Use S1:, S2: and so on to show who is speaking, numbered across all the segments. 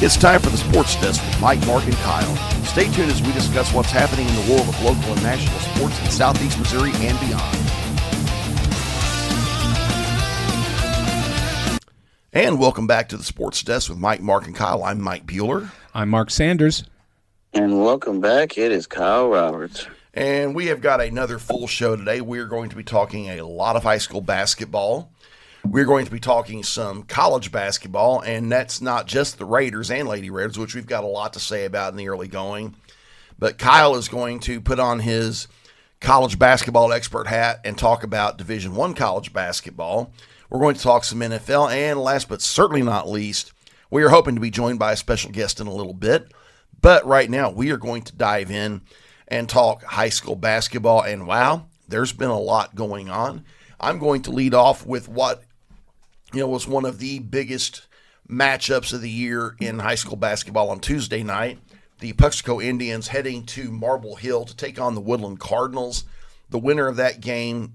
S1: It's time for the Sports Desk with Mike, Mark, and Kyle. Stay tuned as we discuss what's happening in the world of local and national sports in Southeast Missouri and beyond. And welcome back to the Sports Desk with Mike, Mark, and Kyle. I'm Mike Bueller.
S2: I'm Mark Sanders.
S3: And welcome back. It is Kyle Roberts.
S1: And we have got another full show today. We're going to be talking a lot of high school basketball. We're going to be talking some college basketball, and that's not just the Raiders and Lady Raiders, which we've got a lot to say about in the early going. But Kyle is going to put on his college basketball expert hat and talk about Division I college basketball. We're going to talk some NFL, and last but certainly not least, we are hoping to be joined by a special guest in a little bit. But right now, we are going to dive in and talk high school basketball, and wow, there's been a lot going on. I'm going to lead off with what was one of the biggest matchups of the year in high school basketball on Tuesday night. The Puxico Indians heading to Marble Hill to take on the Woodland Cardinals. The winner of that game,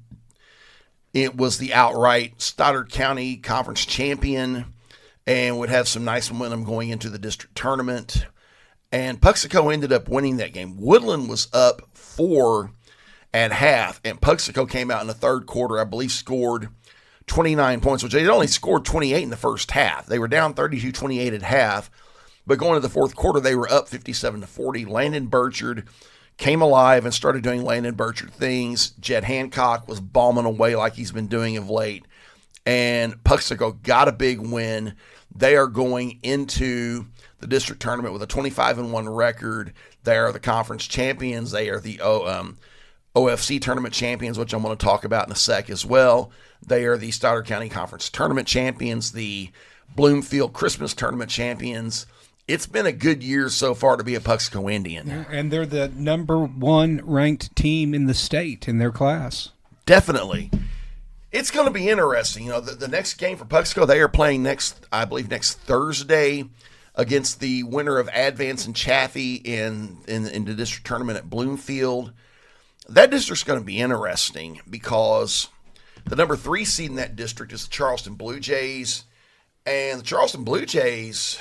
S1: it was the outright Stoddard County Conference champion and would have some nice momentum going into the district tournament. And Puxico ended up winning that game. Woodland was up 4 at half, and Puxico came out in the third quarter, I believe, scored 29 points, which they had only scored 28 in the first half. They were down 32-28 at half, but going to the fourth quarter, they were up 57-40. Landon Burchard came alive and started doing Landon Burchard things. Jed Hancock was bombing away like he's been doing of late, and Puxico got a big win. They are going into the district tournament with a 25-1 record. They are the conference champions. They are the OFC tournament champions, which I'm going to talk about in a sec as well. They are the Stoddard County Conference tournament champions, the Bloomfield Christmas tournament champions. It's been a good year so far to be a Puxico Indian.
S2: And they're the number 1 ranked team in the state in their class.
S1: Definitely. It's going to be interesting. The next game for Puxico, they are playing next Thursday against the winner of Advance and Chaffee in the district tournament at Bloomfield. That district's going to be interesting because the number 3 seed in that district is the Charleston Blue Jays. And the Charleston Blue Jays...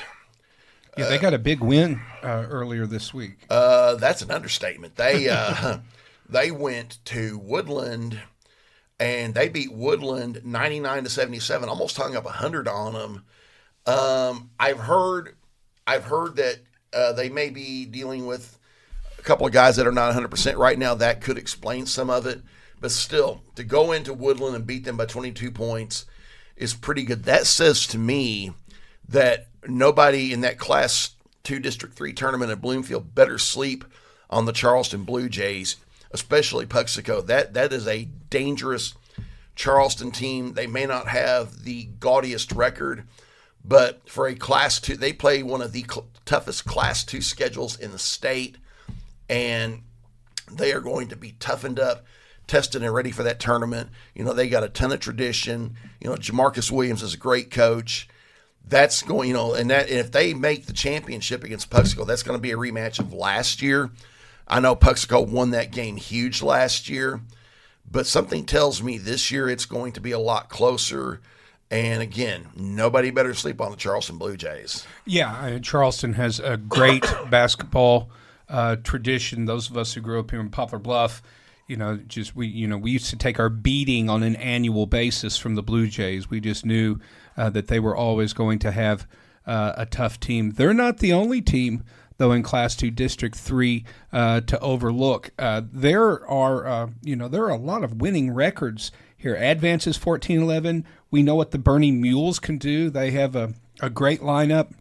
S2: Yeah, they got a big win earlier this week.
S1: That's an understatement. They went to Woodland, and they beat Woodland 99-77, almost hung up 100 on them. I've heard that they may be dealing with a couple of guys that are not 100% right now. That could explain some of it. But still, to go into Woodland and beat them by 22 points is pretty good. That says to me that nobody in that Class 2 District 3 tournament at Bloomfield better sleep on the Charleston Blue Jays, especially Puxico. That is a dangerous Charleston team. They may not have the gaudiest record, but for a Class 2, they play one of the toughest Class 2 schedules in the state, and they are going to be toughened up, tested and ready for that tournament. They got a ton of tradition. Jamarcus Williams is a great coach. That's going, and if they make the championship against Puxico, that's going to be a rematch of last year. I know Puxico won that game huge last year, but something tells me this year it's going to be a lot closer. And again, nobody better sleep on the Charleston Blue Jays.
S2: Yeah, Charleston has a great basketball tradition. Those of us who grew up here in Poplar Bluff, we used to take our beating on an annual basis from the Blue Jays. We just knew that they were always going to have a tough team. They're not the only team, though, in Class 2 District 3 to overlook. There are a lot of winning records here. Advance is 14-11. We know what the Burning Mules can do. They have a great lineup,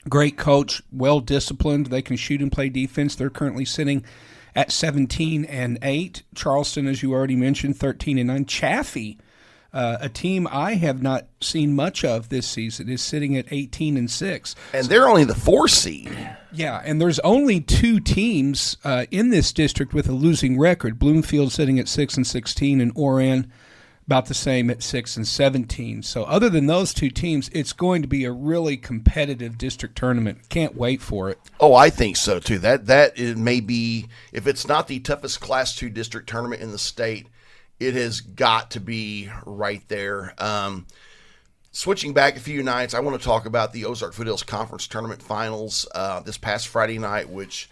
S2: great coach, well-disciplined. They can shoot and play defense. They're currently sitting at 17-8. Charleston, as you already mentioned, 13-9. Chaffee, a team I have not seen much of this season, is sitting at 18-6.
S1: And they're only the 4 seed.
S2: Yeah, and there's only 2 teams in this district with a losing record. Bloomfield sitting at 6-16, and Oran about the same at 6-17. So other than those 2 teams, it's going to be a really competitive district tournament. Can't wait for it.
S1: Oh, I think so too. That it may be, if it's not the toughest Class 2 district tournament in the state, it has got to be right there. Switching back a few nights, I want to talk about the Ozark Foothills Conference Tournament Finals this past Friday night, which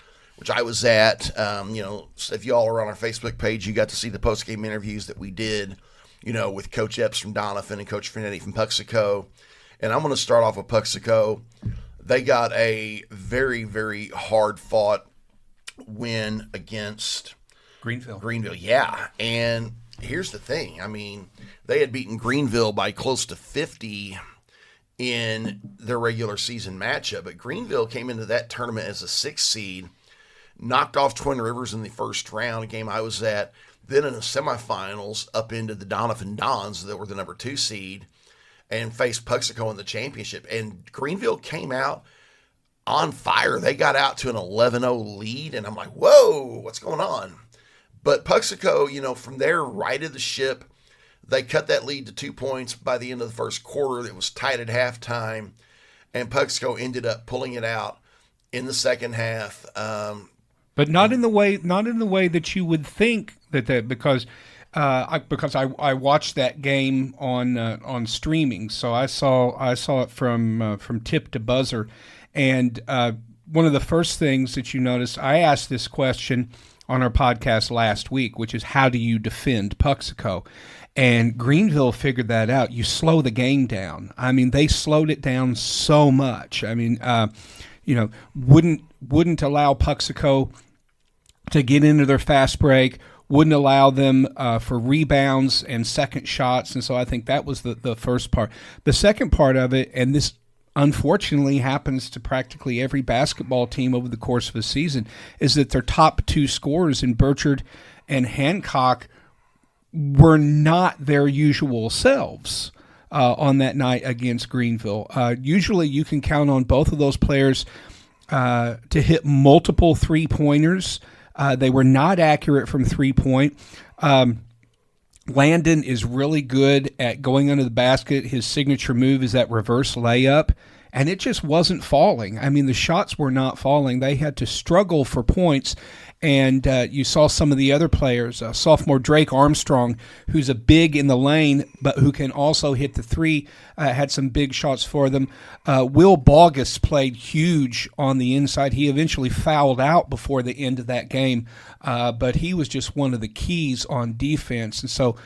S1: I was at. If you all are on our Facebook page, you got to see the post-game interviews that we did, with Coach Epps from Donovan and Coach Frenetti from Puxico. And I'm going to start off with Puxico. They got a very, very hard-fought win against Greenville, yeah. And here's the thing. I mean, they had beaten Greenville by close to 50 in their regular season matchup, but Greenville came into that tournament as a 6th seed, knocked off Twin Rivers in the first round, a game I was at, then in the semifinals up into the Donovan Dons that were the number 2 seed, and faced Puxico in the championship. And Greenville came out on fire. They got out to an 11-0 lead, and I'm like, whoa, what's going on? But Puxico, from there, righted the ship. They cut that lead to 2 points by the end of the first quarter. It was tight at halftime, and Puxico ended up pulling it out in the second half.
S2: But not in the way that you would think because I watched that game on streaming, so I saw it from tip to buzzer, and one of the first things that you noticed, I asked this question on our podcast last week, which is how do you defend Puxico? And Greenville figured that out. You slow the game down. I mean, they slowed it down so much. I mean, wouldn't allow Puxico to get into their fast break, wouldn't allow them for rebounds and second shots. And so I think that was the first part. The second part of it, and this unfortunately happens to practically every basketball team over the course of a season, is that their top 2 scorers in Burchard and Hancock were not their usual selves on that night against Greenville. Usually you can count on both of those players to hit multiple three-pointers. They were not accurate from three-point. Landon is really good at going under the basket. His signature move is that reverse layup, and it just wasn't falling. I mean, the shots were not falling. They had to struggle for points, and you saw some of the other players. Sophomore Drake Armstrong, who's a big in the lane, but who can also hit the three, had some big shots for them. Will Bogus played huge on the inside. He eventually fouled out before the end of that game, but he was just one of the keys on defense. And so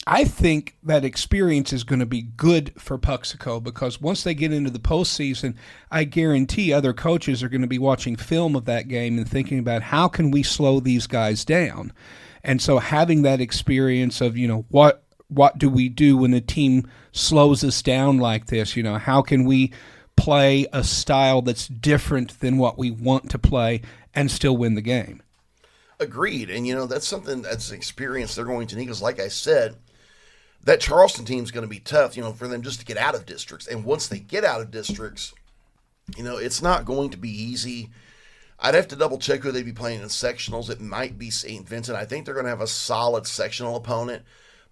S2: I think that experience is going to be good for Puxico, because once they get into the postseason, I guarantee other coaches are going to be watching film of that game and thinking about how can we slow these guys down. And so having that experience of, what do we do when a team slows us down like this? How can we play a style that's different than what we want to play and still win the game?
S1: Agreed. And, that's something that's an experience they're going to need, because like I said, that Charleston team is going to be tough, for them just to get out of districts. And once they get out of districts, it's not going to be easy. I'd have to double check who they'd be playing in sectionals. It might be St. Vincent. I think they're going to have a solid sectional opponent,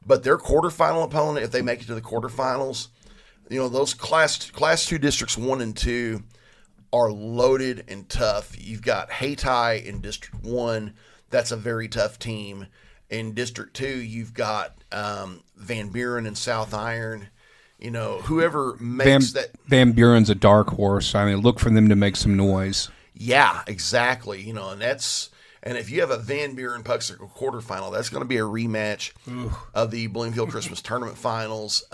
S1: but their quarterfinal opponent, if they make it to the quarterfinals, those class 2 districts 1 and 2 are loaded and tough. You've got Hayti in District 1. That's a very tough team. In District 2, you've got Van Buren and South Iron. Whoever makes that. Van
S2: Buren's a dark horse. I mean, look for them to make some noise.
S1: Yeah, exactly. And if you have a Van Buren Puxico quarterfinal, that's going to be a rematch of the Bloomfield Christmas Tournament Finals.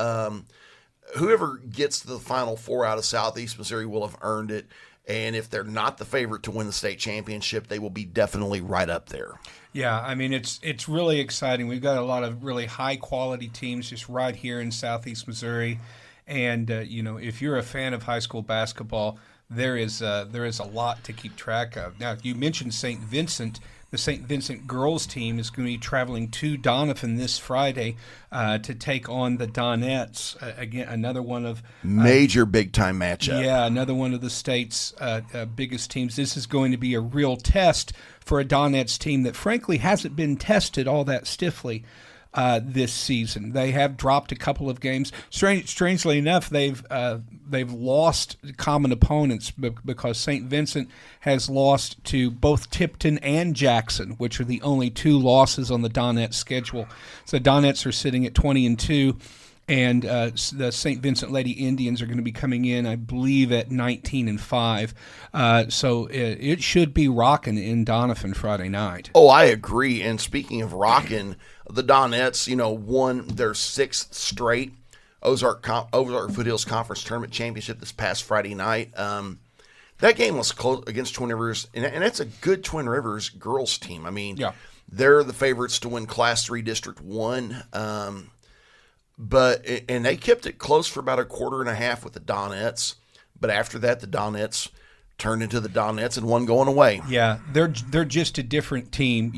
S1: Whoever gets to the Final Four out of Southeast Missouri will have earned it. And if they're not the favorite to win the state championship, they will be definitely right up there.
S2: Yeah, I mean, it's really exciting. We've got a lot of really high-quality teams just right here in Southeast Missouri. And, if you're a fan of high school basketball, there is a lot to keep track of. Now, you mentioned St. Vincent. The St. Vincent girls team is going to be traveling to Donovan this Friday to take on the Donettes. Again, another one of
S1: major big-time matchup.
S2: Yeah, another one of the state's biggest teams. This is going to be a real test for a Donettes team that, frankly, hasn't been tested all that stiffly this season. They have dropped a couple of games. Strangely enough, they've lost common opponents because St. Vincent has lost to both Tipton and Jackson, which are the only 2 losses on the Donettes schedule. So Donettes are sitting at 20-2. and the St. Vincent Lady Indians are going to be coming in, I believe, at 19-5. So it should be rocking in Doniphan Friday night.
S1: Oh, I agree. And speaking of rocking, the Donettes, won their sixth straight Ozark Foothills Conference Tournament Championship this past Friday night. That game was close against Twin Rivers, and it's a good Twin Rivers girls team. I mean,
S2: yeah.
S1: They're the favorites to win Class 3 District 1. But they kept it close for about a quarter and a half with the Donettes. But after that, the Donettes turned into the Donettes and one going away.
S2: Yeah, they're just a different team.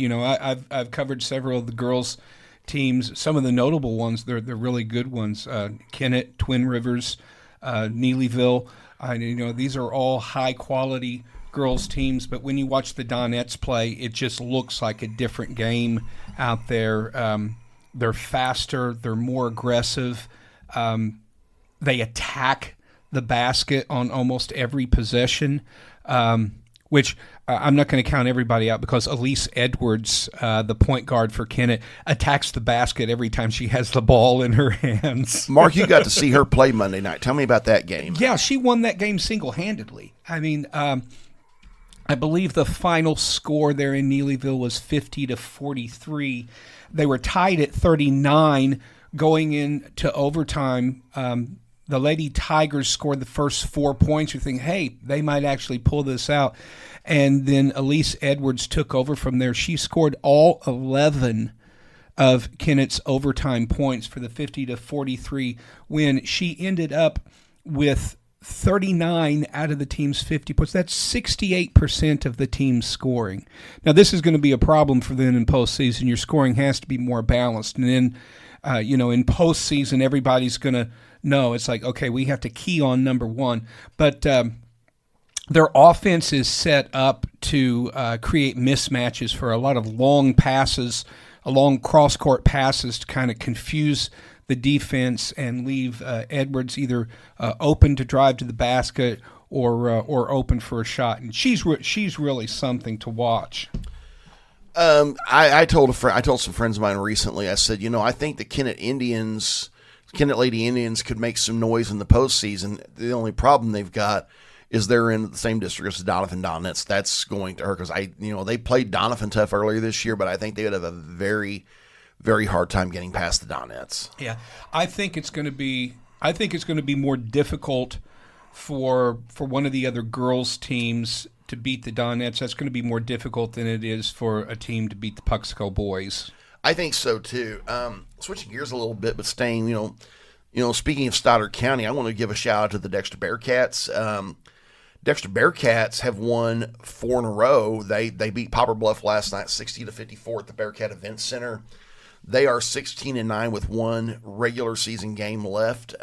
S2: I've covered several of the girls' teams. Some of the notable ones, they're really good ones. Kennett, Twin Rivers, Neelyville. These are all high quality girls teams. But when you watch the Donettes play, it just looks like a different game out there. They're faster. They're more aggressive. They attack the basket on almost every possession, which I'm not going to count everybody out because Elise Edwards, the point guard for Kennett, attacks the basket every time she has the ball in her hands.
S1: Mark, you got to see her play Monday night. Tell me about that game.
S2: Yeah, she won that game single-handedly. I mean, I believe the final score there in Neelyville was 50-43. They were tied at 39 going into overtime. The Lady Tigers scored the first 4 points. You think, hey, they might actually pull this out. And then Elise Edwards took over from there. She scored all 11 of Kennett's overtime points for the 50-43 win. She ended up with 39 out of the team's 50 points. That's 68% of the team's scoring. Now, this is going to be a problem for them in postseason. Your scoring has to be more balanced. And then, in postseason, everybody's going to know. It's like, okay, we have to key on number one. But their offense is set up to create mismatches for a lot of long passes, long cross-court passes to kind of confuse the defense and leave Edwards either open to drive to the basket or open for a shot. And she's really something to watch.
S1: I told some friends of mine recently. I said, I think the Kennett Lady Indians could make some noise in the postseason. The only problem they've got is they're in the same district as the Doniphan Donettes. That's going to hurt because they played Doniphan tough earlier this year, but I think they would have a very, very hard time getting past the Donettes.
S2: Yeah, I think it's going to be more difficult for one of the other girls' teams to beat the Donettes. That's going to be more difficult than it is for a team to beat the Puxico boys.
S1: I think so too. Switching gears a little bit, but staying, speaking of Stoddard County, I want to give a shout out to the Dexter Bearcats. Dexter Bearcats have won 4 in a row. They beat Poplar Bluff last night, 60-54 at the Bearcat Event Center. They are 16-9 with one regular season game left.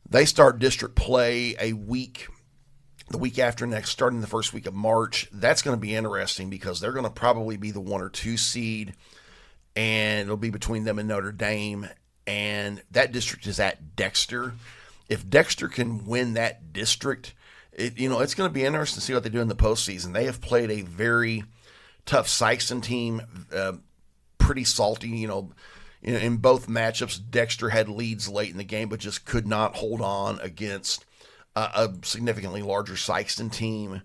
S1: They start district play the week after next, starting the first week of March. That's going to be interesting because they're going to probably be the 1 or 2 seed, and it'll be between them and Notre Dame. And that district is at Dexter. If Dexter can win that district, it's going to be interesting to see what they do in the postseason. They have played a very tough Sikeston team, pretty salty. In both matchups, Dexter had leads late in the game, but just could not hold on against a significantly larger Sikeston team.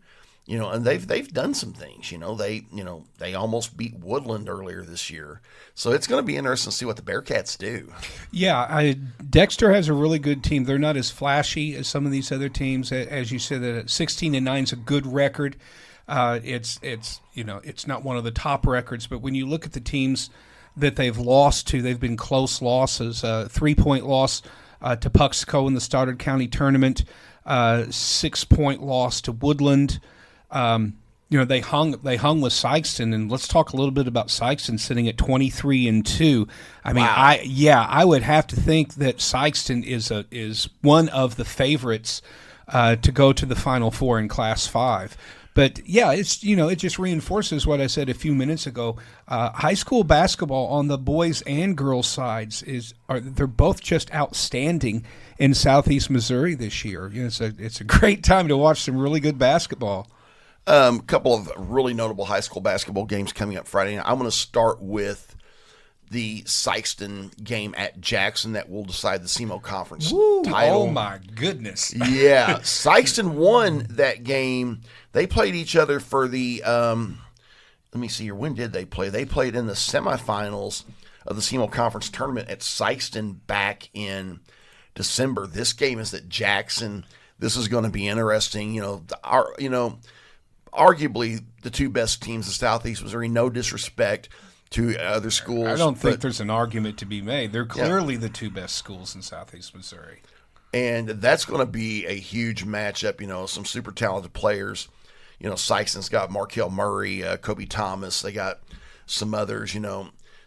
S1: And they've done some things. They almost beat Woodland earlier this year. So it's going to be interesting to see what the Bearcats do.
S2: Yeah, Dexter has a really good team. They're not as flashy as some of these other teams. As you said, that 16-9 is a good record. It's not one of the top records, but when you look at the teams that they've lost to, they've been close losses. 3-point loss to Puxico in the Stoddard County tournament. 6-point loss to Woodland. They hung with Sikeston, and let's talk a little bit about Sikeston sitting at 23-2. I mean,
S1: wow.
S2: I would have to think that Sikeston is one of the favorites to go to the Final Four in Class 5. But yeah, it just reinforces what I said a few minutes ago. High school basketball on the boys and girls sides they're both just outstanding in Southeast Missouri this year. It's a great time to watch some really good basketball.
S1: A couple of really notable high school basketball games coming up Friday night. I'm going to start with the Sykeston game at Jackson that will decide the SEMO Conference
S2: Woo,
S1: title.
S2: oh, my goodness.
S1: Yeah. Sykeston won that game. They played each other for the let me see here. When did they play? They played in the semifinals of the SEMO Conference tournament at Sykeston back in December. This game is at Jackson. This is going to be interesting. Arguably the two best teams in Southeast Missouri. No disrespect to other schools.
S2: I don't think there's an argument to be made. They're clearly the two best schools in Southeast Missouri.
S1: And that's going to be a huge matchup. Some super talented players. Sykeston's got Markel Murray, Kobe Thomas. They got some others.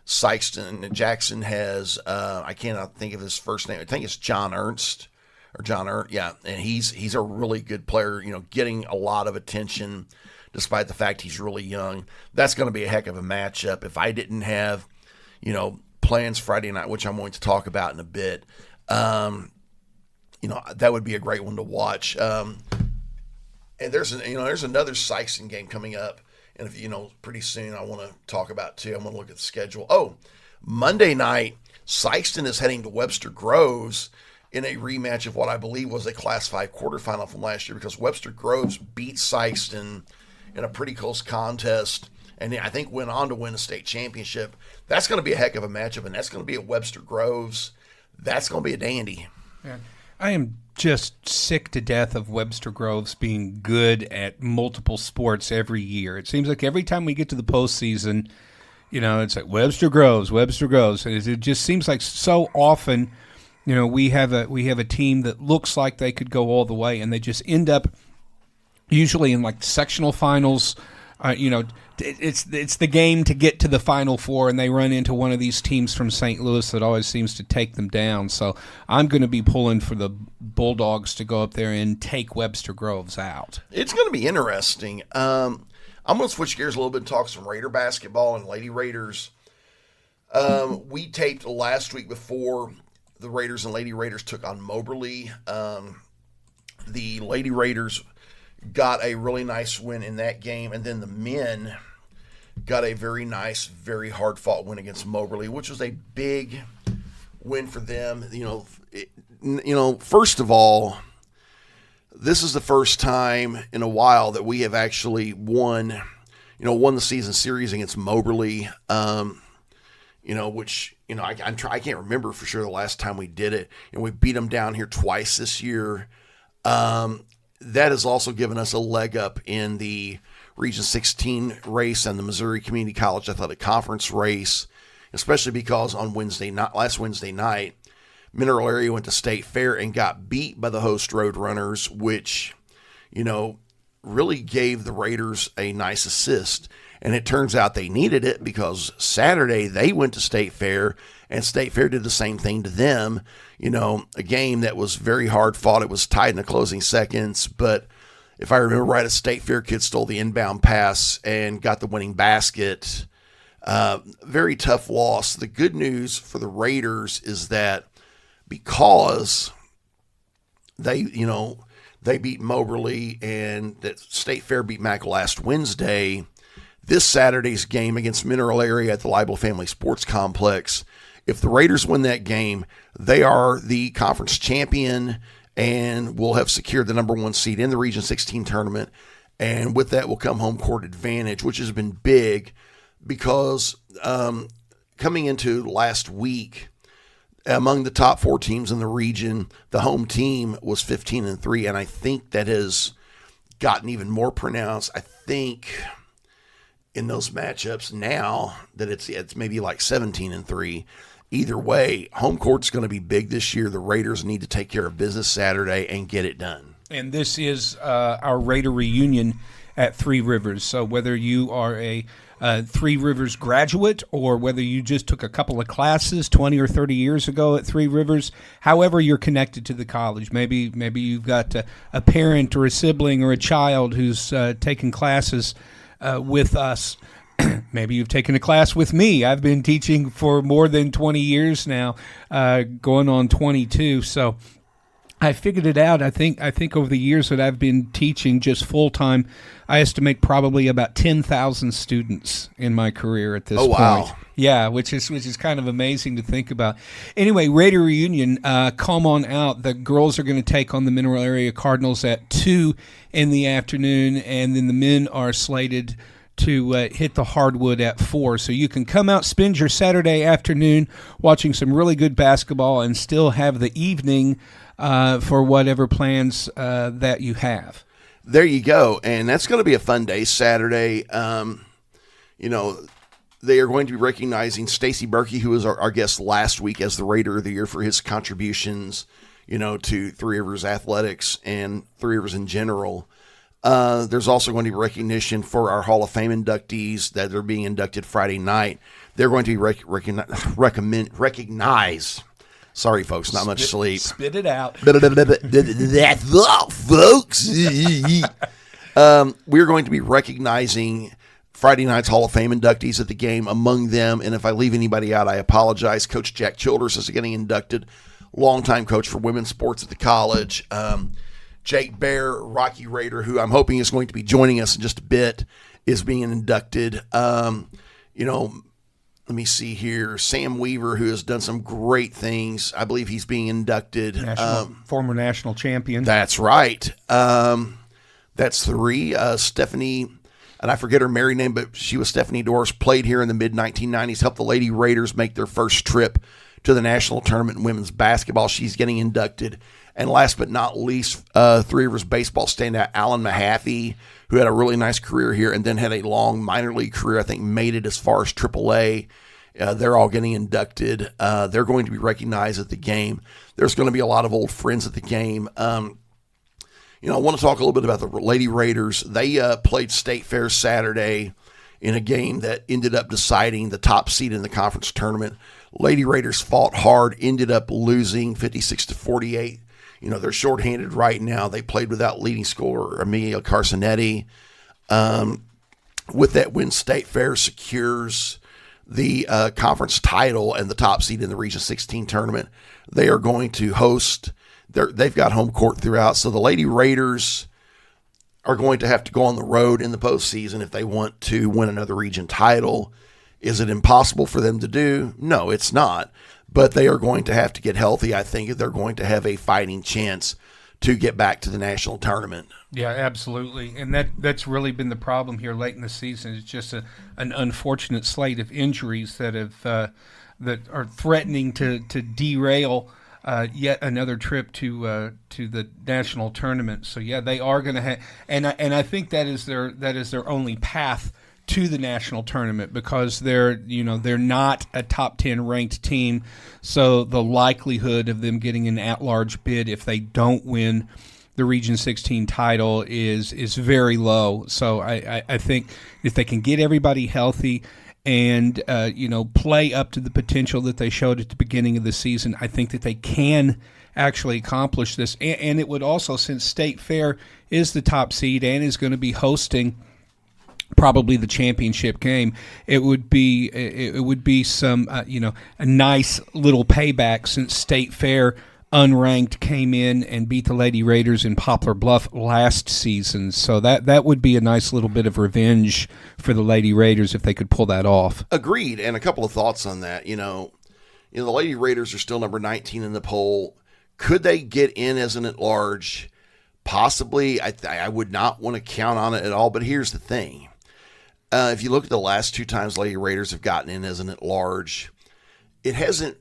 S1: Sykeston. Jackson has, I cannot think of his first name. I think it's John Ernst. Yeah, and he's a really good player, getting a lot of attention despite the fact he's really young. That's going to be a heck of a matchup. If I didn't have, plans Friday night, which I'm going to talk about in a bit, that would be a great one to watch. And there's another Sykeston game coming up, and if pretty soon I want to talk about too. I'm going to look at the schedule. Oh, Monday night, Sykeston is heading to Webster Groves in a rematch of what I believe was a Class 5 quarterfinal from last year, because Webster Groves beat Sykeston in a pretty close contest, and I think went on to win a state championship. That's going to be a heck of a matchup, and that's going to be at Webster Groves. That's going to be a dandy.
S2: Yeah. I am just sick to death of Webster Groves being good at multiple sports every year. It seems like every time we get to the postseason, it's like Webster Groves. It just seems like so often, we have a team that looks like they could go all the way, and they just end up usually in like sectional finals. It's the game to get to the Final Four, and they run into one of these teams from St. Louis that always seems to take them down. So I'm going to be pulling for the Bulldogs to go up there and take Webster Groves out.
S1: It's going to be interesting. I'm going to switch gears a little bit and talk some Raider basketball and Lady Raiders. We taped last week before the Raiders and Lady Raiders took on Moberly. The Lady Raiders got a really nice win in that game, and then the men got a very nice, very hard-fought win against Moberly, which was a big win for them. First of all, this is the first time in a while that we have actually won the season series against Moberly. Which I can't remember for sure the last time we did it, and we beat them down here twice this year. That has also given us a leg up in the Region 16 race and the Missouri Community College Athletic Conference race, especially because on last Wednesday night, Mineral Area went to State Fair and got beat by the host Roadrunners, which, really gave the Raiders a nice assist. And it turns out they needed it, because Saturday they went to State Fair, and State Fair did the same thing to them. A game that was very hard fought. It was tied in the closing seconds, but if I remember right, a State Fair kid stole the inbound pass and got the winning basket. Very tough loss. The good news for the Raiders is that because they beat Moberly and that State Fair beat Mack last Wednesday, this Saturday's game against Mineral Area at the Libel Family Sports Complex, if the Raiders win that game, they are the conference champion and will have secured the number 1 seed in the Region 16 tournament. And with that will come home court advantage, which has been big because coming into last week, among the top 4 teams in the region, the home team was 15-3, and I think that has gotten even more pronounced. I think in those matchups now that it's maybe like 17-3. Either way, home court's going to be big this year. The Raiders need to take care of business Saturday and get it done.
S2: And this is our Raider reunion at Three Rivers. So whether you are a Three Rivers graduate or whether you just took a couple of classes 20 or 30 years ago at Three Rivers, however you're connected to the college, maybe you've got a parent or a sibling or a child who's taking classes with us. Maybe you've taken a class with me. I've been teaching for more than 20 years now, going on 22. So I figured it out. I think over the years that I've been teaching just full time, I estimate probably about 10,000 students in my career at this point.
S1: Wow.
S2: Yeah, which is kind of amazing to think about. Anyway, Raider reunion, come on out. The girls are going to take on the Mineral Area Cardinals at 2 in the afternoon, and then the men are slated to hit the hardwood at 4. So you can come out, spend your Saturday afternoon watching some really good basketball, and still have the evening for whatever plans that you have.
S1: There you go. And that's going to be a fun day Saturday. They are going to be recognizing Stacy Berkey, who was our guest last week as the Raider of the Year for his contributions, to Three Rivers Athletics and Three Rivers in general. There's also going to be recognition for our Hall of Fame inductees that are being inducted Friday night. They're going to be recognized. Sorry, folks, not much sleep.
S2: Spit it out.
S1: That's all, folks. We're going to be recognizing Friday night's Hall of Fame inductees at the game. Among them, and if I leave anybody out, I apologize, Coach Jack Childers is getting inducted, longtime coach for women's sports at the college. Jake Baehr, Rocky Raider, who I'm hoping is going to be joining us in just a bit, is being inducted. Let me see here. Sam Weaver, who has done some great things. I believe he's being inducted.
S2: Former national champion.
S1: That's right. That's 3. Stephanie, and I forget her married name, but she was Stephanie Doris, played here in the mid-1990s, helped the Lady Raiders make their first trip to the national tournament in women's basketball. She's getting inducted. And last but not least, Three Rivers baseball standout Alan Mahaffey, who had a really nice career here and then had a long minor league career, I think made it as far as AAA. They're all getting inducted. They're going to be recognized at the game. There's going to be a lot of old friends at the game. I want to talk a little bit about the Lady Raiders. They played State Fair Saturday in a game that ended up deciding the top seed in the conference tournament. Lady Raiders fought hard, ended up losing 56-48. They're shorthanded right now. They played without leading scorer Amelia Carsonetti. With that win, State Fair secures the conference title and the top seed in the Region 16 tournament. They are going to host. They've got home court throughout. So the Lady Raiders are going to have to go on the road in the postseason if they want to win another region title. Is it impossible for them to do? No, it's not. But they are going to have to get healthy. I think they're going to have a fighting chance to get back to the national tournament.
S2: Yeah, absolutely. And that's really been the problem here late in the season. It's just an unfortunate slate of injuries that have that are threatening to derail yet another trip to the national tournament. So yeah, they are going to have, and I think that is their only path to the national tournament, because they're not a top 10 ranked team, so the likelihood of them getting an at-large bid if they don't win the Region 16 title is very low. So I think if they can get everybody healthy and play up to the potential that they showed at the beginning of the season, I think that they can actually accomplish this. And it would also, since State Fair is the top seed and is going to be hosting probably the championship game, it would be some a nice little payback, since State Fair unranked came in and beat the Lady Raiders in Poplar Bluff last season. So that would be a nice little bit of revenge for the Lady Raiders if they could pull that off.
S1: Agreed. And a couple of thoughts on that. The Lady Raiders are still number 19 in the poll. Could they get in as an at-large? Possibly. I would not want to count on it at all. But here's the thing. If you look at the last 2 times Lady Raiders have gotten in as an at-large, it hasn't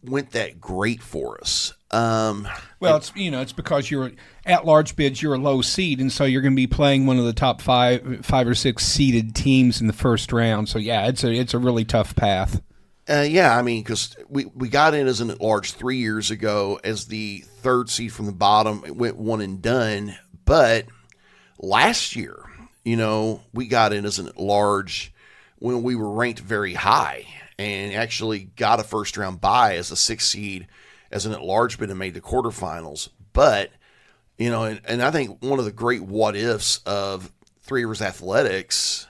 S1: went that great for us.
S2: It's because you're at-large bids, you're a low seed, and so you're going to be playing one of the top five or six seeded teams in the first round. So yeah, it's a really tough path.
S1: Because we got in as an at-large 3 years ago as the 3rd seed from the bottom. It went one and done. But last year, we got in as an at-large when we were ranked very high and actually got a first-round bye as a 6th seed as an at-large bid and made the quarterfinals. But, and I think one of the great what-ifs of Three Rivers Athletics,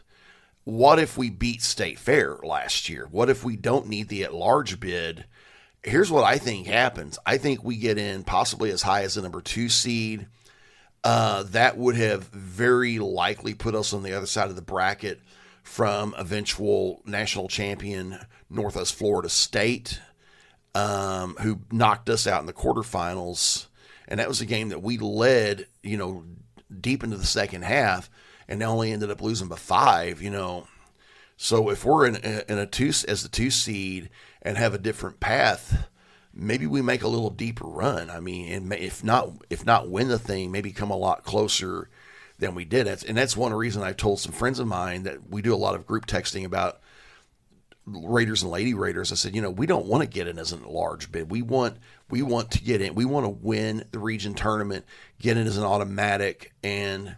S1: what if we beat State Fair last year? What if we don't need the at-large bid Here's what I think happens. I think we get in possibly as high as the number 2 seed. That would have very likely put us on the other side of the bracket from eventual national champion Northwest Florida State, who knocked us out in the quarterfinals. And that was a game that we led, deep into the second half, and only ended up losing by 5. So if we're in a 2 as the 2 seed and have a different path, maybe we make a little deeper run. I mean, and if not win the thing, maybe come a lot closer than we did. And that's one reason I've told some friends of mine that we do a lot of group texting about Raiders and Lady Raiders. I said, we don't want to get in as a large bid. We want to get in. We want to win the region tournament, get in as an automatic, and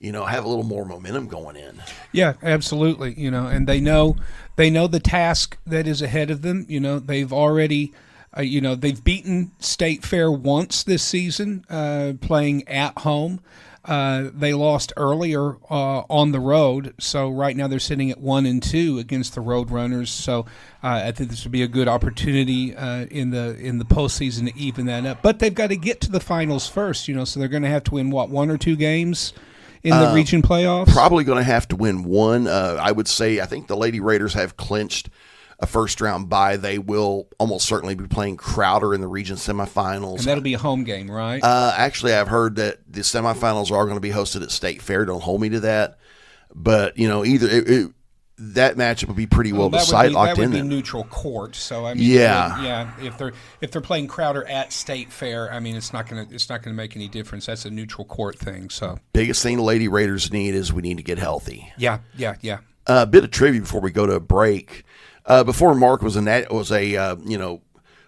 S1: have a little more momentum going in.
S2: Yeah, absolutely. And they know the task that is ahead of them. They've already, they've beaten State Fair once this season, playing at home. They lost earlier on the road, so right now they're sitting at 1-2 against the Road Runners. So I think this would be a good opportunity in the postseason to even that up. But they've got to get to the finals first, so they're going to have to win 1 or 2 games in the region playoffs.
S1: Probably going to have to win one. I would say I think the Lady Raiders have clinched a first-round bye. They will almost certainly be playing Crowder in the region semifinals. And
S2: that'll be a home game, right?
S1: Actually, I've heard that the semifinals are going to be hosted at State Fair. Don't hold me to that. But, either that matchup would be pretty well decided, locked in.
S2: That would be neutral court. So, I mean, yeah, if they're playing Crowder at State Fair, I mean, it's not going to make any difference. That's a neutral court thing. So,
S1: biggest thing the Lady Raiders need is we need to get healthy.
S2: Yeah.
S1: A bit of trivia before we go to a break. Before Mark was a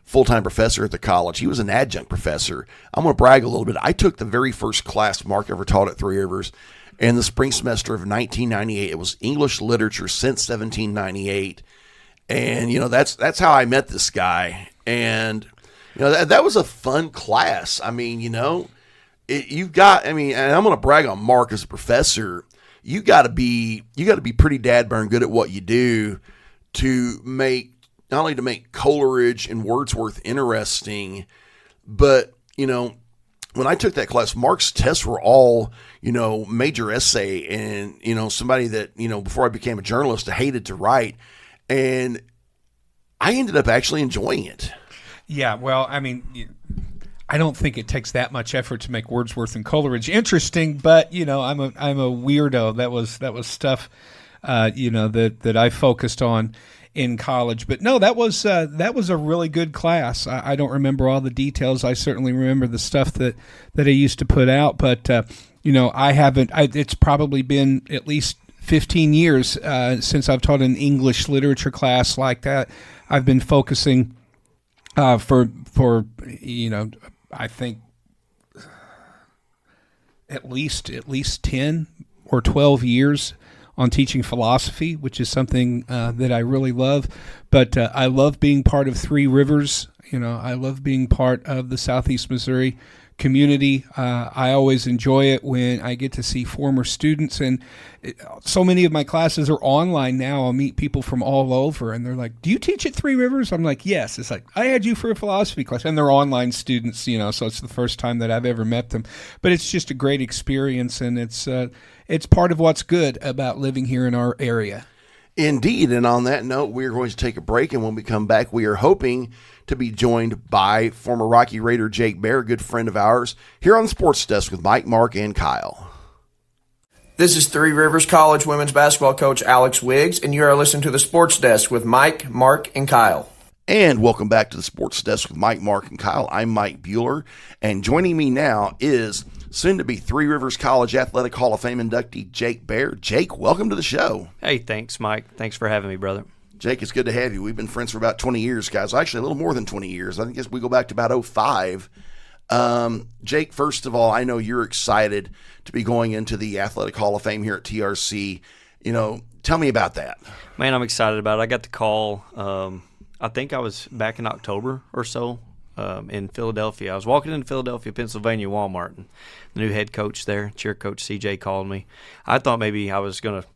S1: full-time professor at the college, he was an adjunct professor. I'm going to brag a little bit. I took the very first class Mark ever taught at Three Rivers in the spring semester of 1998. It was English literature since 1798, and that's how I met this guy. And that was a fun class. I mean, and I'm going to brag on Mark as a professor. You got to be pretty dadburn good at what you do to not only to make Coleridge and Wordsworth interesting, but when I took that class, Mark's tests were all major essay, and somebody that before I became a journalist I hated to write, and I ended up actually enjoying it.
S2: Yeah, well, I mean, I don't think it takes that much effort to make Wordsworth and Coleridge interesting, but I'm a weirdo. That was stuff that I focused on in college. But no, that was a really good class. I don't remember all the details. I certainly remember the stuff that I used to put out. But I haven't. It's probably been at least 15 years since I've taught an English literature class like that. I've been focusing for I think at least 10 or 12 years on teaching philosophy, which is something that I really love. But I love being part of Three Rivers. I love being part of the Southeast Missouri community. I always enjoy it when I get to see former students, and so many of my classes are online now. I'll meet people from all over, and they're like, "Do you teach at Three Rivers?" I'm like, "Yes." It's like, "I had you for a philosophy class," and they're online students, so it's the first time that I've ever met them. But it's just a great experience, and it's part of what's good about living here in our area.
S1: Indeed, and on that note, we are going to take a break, and when we come back, we are hoping to be joined by former Rocky Raider Jake Baehr, a good friend of ours, here on the Sports Desk with Mike, Mark, and Kyle.
S4: This is Three Rivers College women's basketball coach Alex Wiggs, and you are listening to the Sports Desk with Mike, Mark, and Kyle.
S1: And welcome back to the Sports Desk with Mike, Mark, and Kyle. I'm Mike Bueller, and joining me now is soon-to-be Three Rivers College Athletic Hall of Fame inductee Jake Baehr. Jake, welcome to the show.
S5: Hey, thanks, Mike. Thanks for having me, brother.
S1: Jake, it's good to have you. We've been friends for about 20 years, guys. Actually, a little more than 20 years. I think we go back to about 2005. Jake, first of all, I know you're excited to be going into the Athletic Hall of Fame here at TRC. Tell me about that.
S5: Man, I'm excited about it. I got the call, I think I was back in October or so in Philadelphia. I was walking into Philadelphia, Pennsylvania Walmart, and the new head coach there, cheer coach CJ, called me. I thought maybe I was going to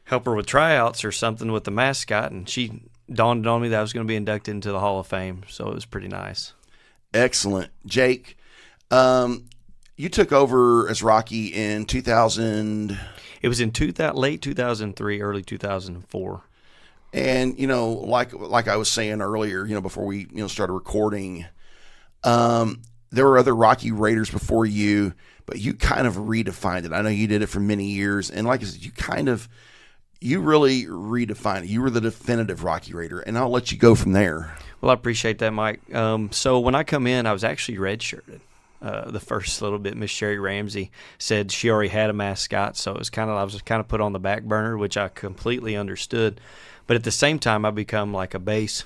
S5: help her with tryouts or something with the mascot, and she dawned on me that I was going to be inducted into the Hall of Fame, so it was pretty nice.
S1: Excellent. Jake, you took over as Rocky in 2000.
S5: It was in late 2003, early 2004.
S1: And, like I was saying earlier, before we, started recording, there were other Rocky Raiders before you, but you kind of redefined it. I know you did it for many years. And like I said, you really redefined it. You were the definitive Rocky Raider, and I'll let you go from there.
S5: Well, I appreciate that, Mike. So when I come in, I was actually redshirted. The first little bit, Miss Sherry Ramsey said she already had a mascot, so it was I was kind of put on the back burner, which I completely understood. But at the same time, I become like a base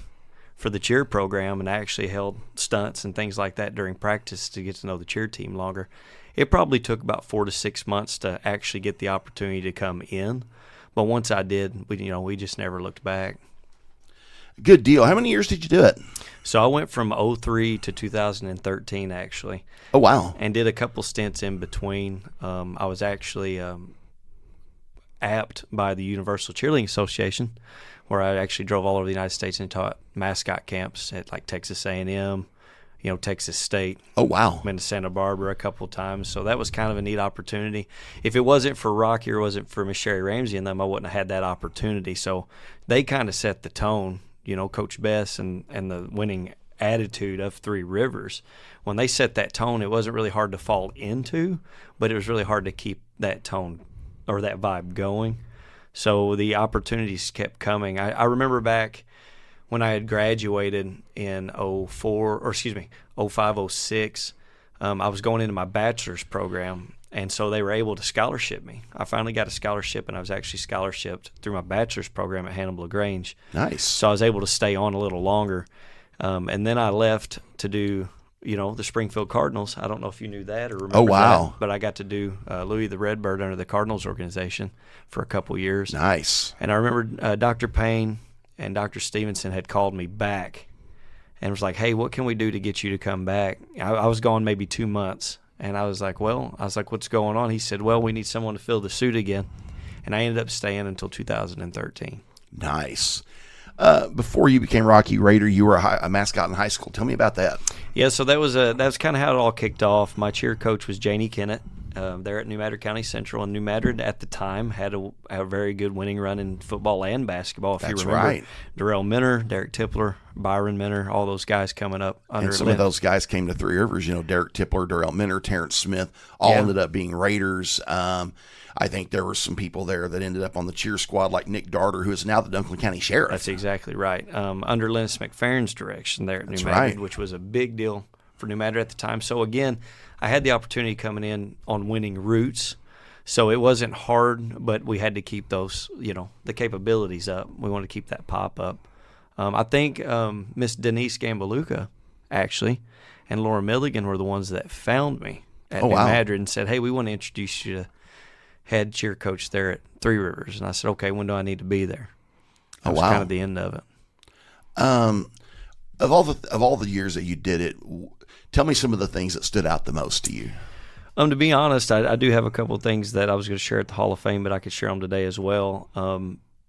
S5: for the cheer program, and I actually held stunts and things like that during practice to get to know the cheer team longer. It probably took about 4 to 6 months to actually get the opportunity to come in, but once I did, we just never looked back.
S1: Good deal. How many years did you do it?
S5: So I went from 03 to 2013, actually.
S1: Oh, wow.
S5: And did a couple stints in between. I was actually apt by the Universal Cheerleading Association, where I actually drove all over the United States and taught mascot camps at like Texas A&M, Texas State.
S1: Oh, wow.
S5: Been to Santa Barbara a couple of times. So that was kind of a neat opportunity. If it wasn't for Rocky or wasn't for Miss Sherry Ramsey and them, I wouldn't have had that opportunity. So they kind of set the tone, Coach Bess and the winning attitude of Three Rivers. When they set that tone, it wasn't really hard to fall into, but it was really hard to keep that tone or that vibe going. So the opportunities kept coming. I remember back when I had graduated in 05, 06, I was going into my bachelor's program, and so they were able to scholarship me. I finally got a scholarship, and I was actually scholarshiped through my bachelor's program at Hannibal LaGrange.
S1: Nice.
S5: So I was able to stay on a little longer. And then I left to do, the Springfield Cardinals. I don't know if you knew that or remember that, but I got to do Louis the Redbird under the Cardinals organization for a couple years.
S1: Nice.
S5: And I remember Dr. Payne and Dr. Stevenson had called me back and was like, hey, what can we do to get you to come back? I was gone maybe 2 months. And I was like, what's going on? He said, well, we need someone to fill the suit again. And I ended up staying until 2013.
S1: Nice. Before you became Rocky Raider, you were a mascot in high school. Tell me about that.
S5: Yeah, so that was kind of how it all kicked off. My cheer coach was Janie Kennett. There at New Madrid County Central, and New Madrid at the time had a very good winning run in football and basketball. If
S1: That's
S5: you remember,
S1: right.
S5: Darrell Minner, Derek Tippler, Byron Minner, all those guys coming up under.
S1: And some of those guys came to Three Rivers. Derek Tippler, Darrell Minner, Terrence Smith, all ended up being Raiders. I think there were some people there that ended up on the cheer squad, like Nick Darter, who is now the Dunklin County Sheriff.
S5: That's exactly right. Under Lennis McFerrin's direction there at New Madrid, which was a big deal for New Madrid at the time. So again, I had the opportunity coming in on winning roots, so it wasn't hard, but we had to keep those, the capabilities up. We wanted to keep that pop up. I think Miss Denise Gambaluka, actually, and Laura Milligan were the ones that found me at New Madrid and said, hey, we want to introduce you to head cheer coach there at Three Rivers. And I said, okay, when do I need to be there? That was kind of the end of it.
S1: Of all the years that you did it, tell me some of the things that stood out the most to you.
S5: To be honest, I do have a couple of things that I was going to share at the Hall of Fame, but I could share them today as well.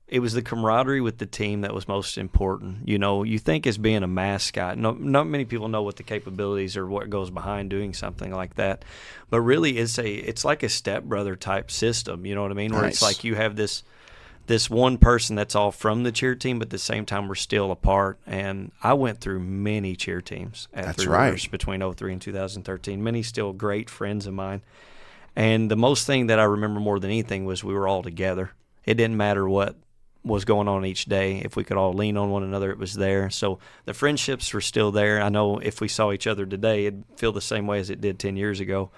S5: It was the camaraderie with the team that was most important. You think as being a mascot, not many people know what the capabilities or what goes behind doing something like that. But really, it's like a stepbrother type system. You know what I mean? Where it's like you have this one person that's all from the cheer team, but at the same time we're still apart. And I went through many cheer teams at Three Rivers between 03 and 2013. Many still great friends of mine. And the most thing that I remember more than anything was we were all together. It didn't matter what was going on each day. If we could all lean on one another, it was there. So the friendships were still there. I know if we saw each other today, it'd feel the same way as it did 10 years ago.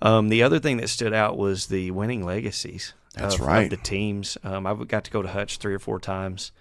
S5: The other thing that stood out was the winning legacies of the teams. I got to go to Hutch 3 or 4 times.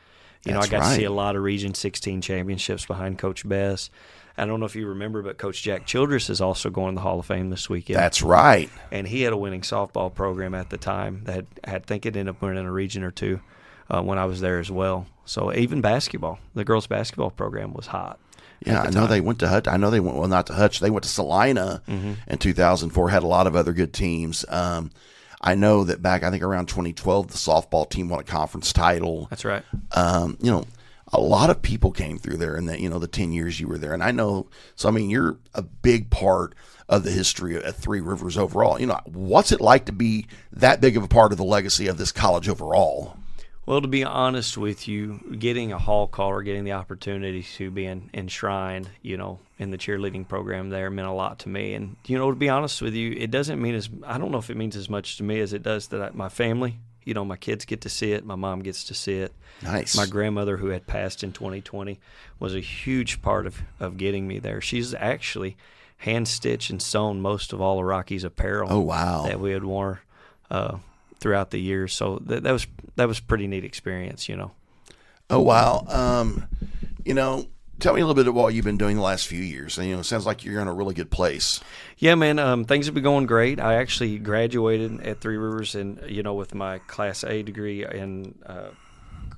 S5: I got to see a lot of Region 16 championships behind Coach Bess. I don't know if you remember, but Coach Jack Childress is also going to the Hall of Fame this weekend.
S1: That's right.
S5: And he had a winning softball program at the time that I think it ended up winning a region or two when I was there as well. So even basketball, the girls' basketball program was hot.
S1: Yeah, I know they went to Hutch. I know they went, well, not to Hutch. They went to Salina in 2004, had a lot of other good teams. I know that back, I think around 2012, the softball team won a conference title.
S5: That's right.
S1: A a lot of people came through there in the 10 years you were there. And I know, so I mean, you're a big part of the history at Three Rivers overall. What's it like to be that big of a part of the legacy of this college overall?
S5: Well, to be honest with you, getting a hall call or getting the opportunity to be enshrined, in the cheerleading program there meant a lot to me. And, to be honest with you, it doesn't mean I don't know if it means as much to me as it does to my family. My kids get to see it. My mom gets to see it.
S1: Nice.
S5: My grandmother, who had passed in 2020, was a huge part of getting me there. She's actually hand-stitched and sewn most of all of Rocky's apparel.
S1: Oh, wow.
S5: That we had worn throughout the years. So that was a pretty neat experience,
S1: Oh, wow. Tell me a little bit about what you've been doing the last few years. It sounds like you're in a really good place.
S5: Yeah, man. Things have been going great. I actually graduated at Three Rivers and, with my Class A degree in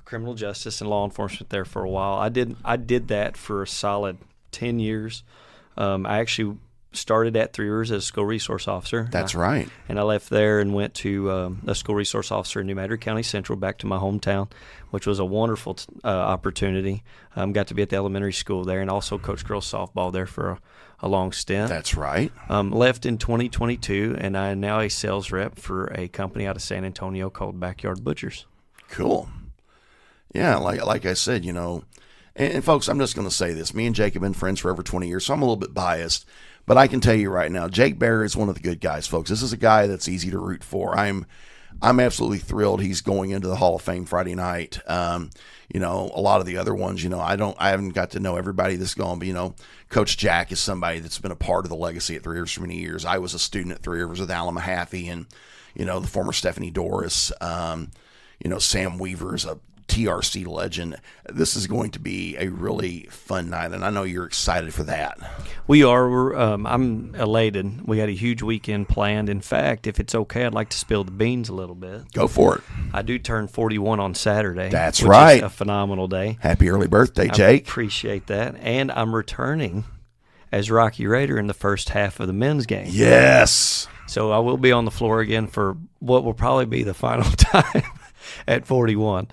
S5: criminal justice and law enforcement there for a while. I did that for a solid 10 years. I actually started at Three Rivers as a school resource officer.
S1: That's right.
S5: And I left there and went to a school resource officer in New Madrid County Central, back to my hometown, which was a wonderful opportunity. Got to be at the elementary school there and also coach girls softball there for a long stint.
S1: That's right.
S5: Left in 2022, and I am now a sales rep for a company out of San Antonio called Backyard Butchers.
S1: Cool. Yeah, like I said, and folks, I'm just going to say this. Me and Jake have been friends for over 20 years, so I'm a little bit biased. But I can tell you right now, Jake Baehr is one of the good guys, folks. This is a guy that's easy to root for. I'm absolutely thrilled he's going into the Hall of Fame Friday night. A lot of the other ones, I haven't got to know everybody that's gone, but Coach Jack is somebody that's been a part of the legacy at Three Rivers for many years. I was a student at Three Rivers with Alan Mahaffey and the former Stephanie Doris. Sam Weaver's a TRC legend. This is going to be a really fun night, and I know you're excited for that.
S5: We are. I'm elated. We had a huge weekend planned. In fact, if it's okay, I'd like to spill the beans a little bit.
S1: Go for it.
S5: I do turn 41 on Saturday.
S1: That's
S5: which
S1: right.
S5: Is a phenomenal day.
S1: Happy early birthday, Jake.
S5: I appreciate that. And I'm returning as Rocky Raider in the first half of the men's game.
S1: Yes.
S5: So I will be on the floor again for what will probably be the final time at 41.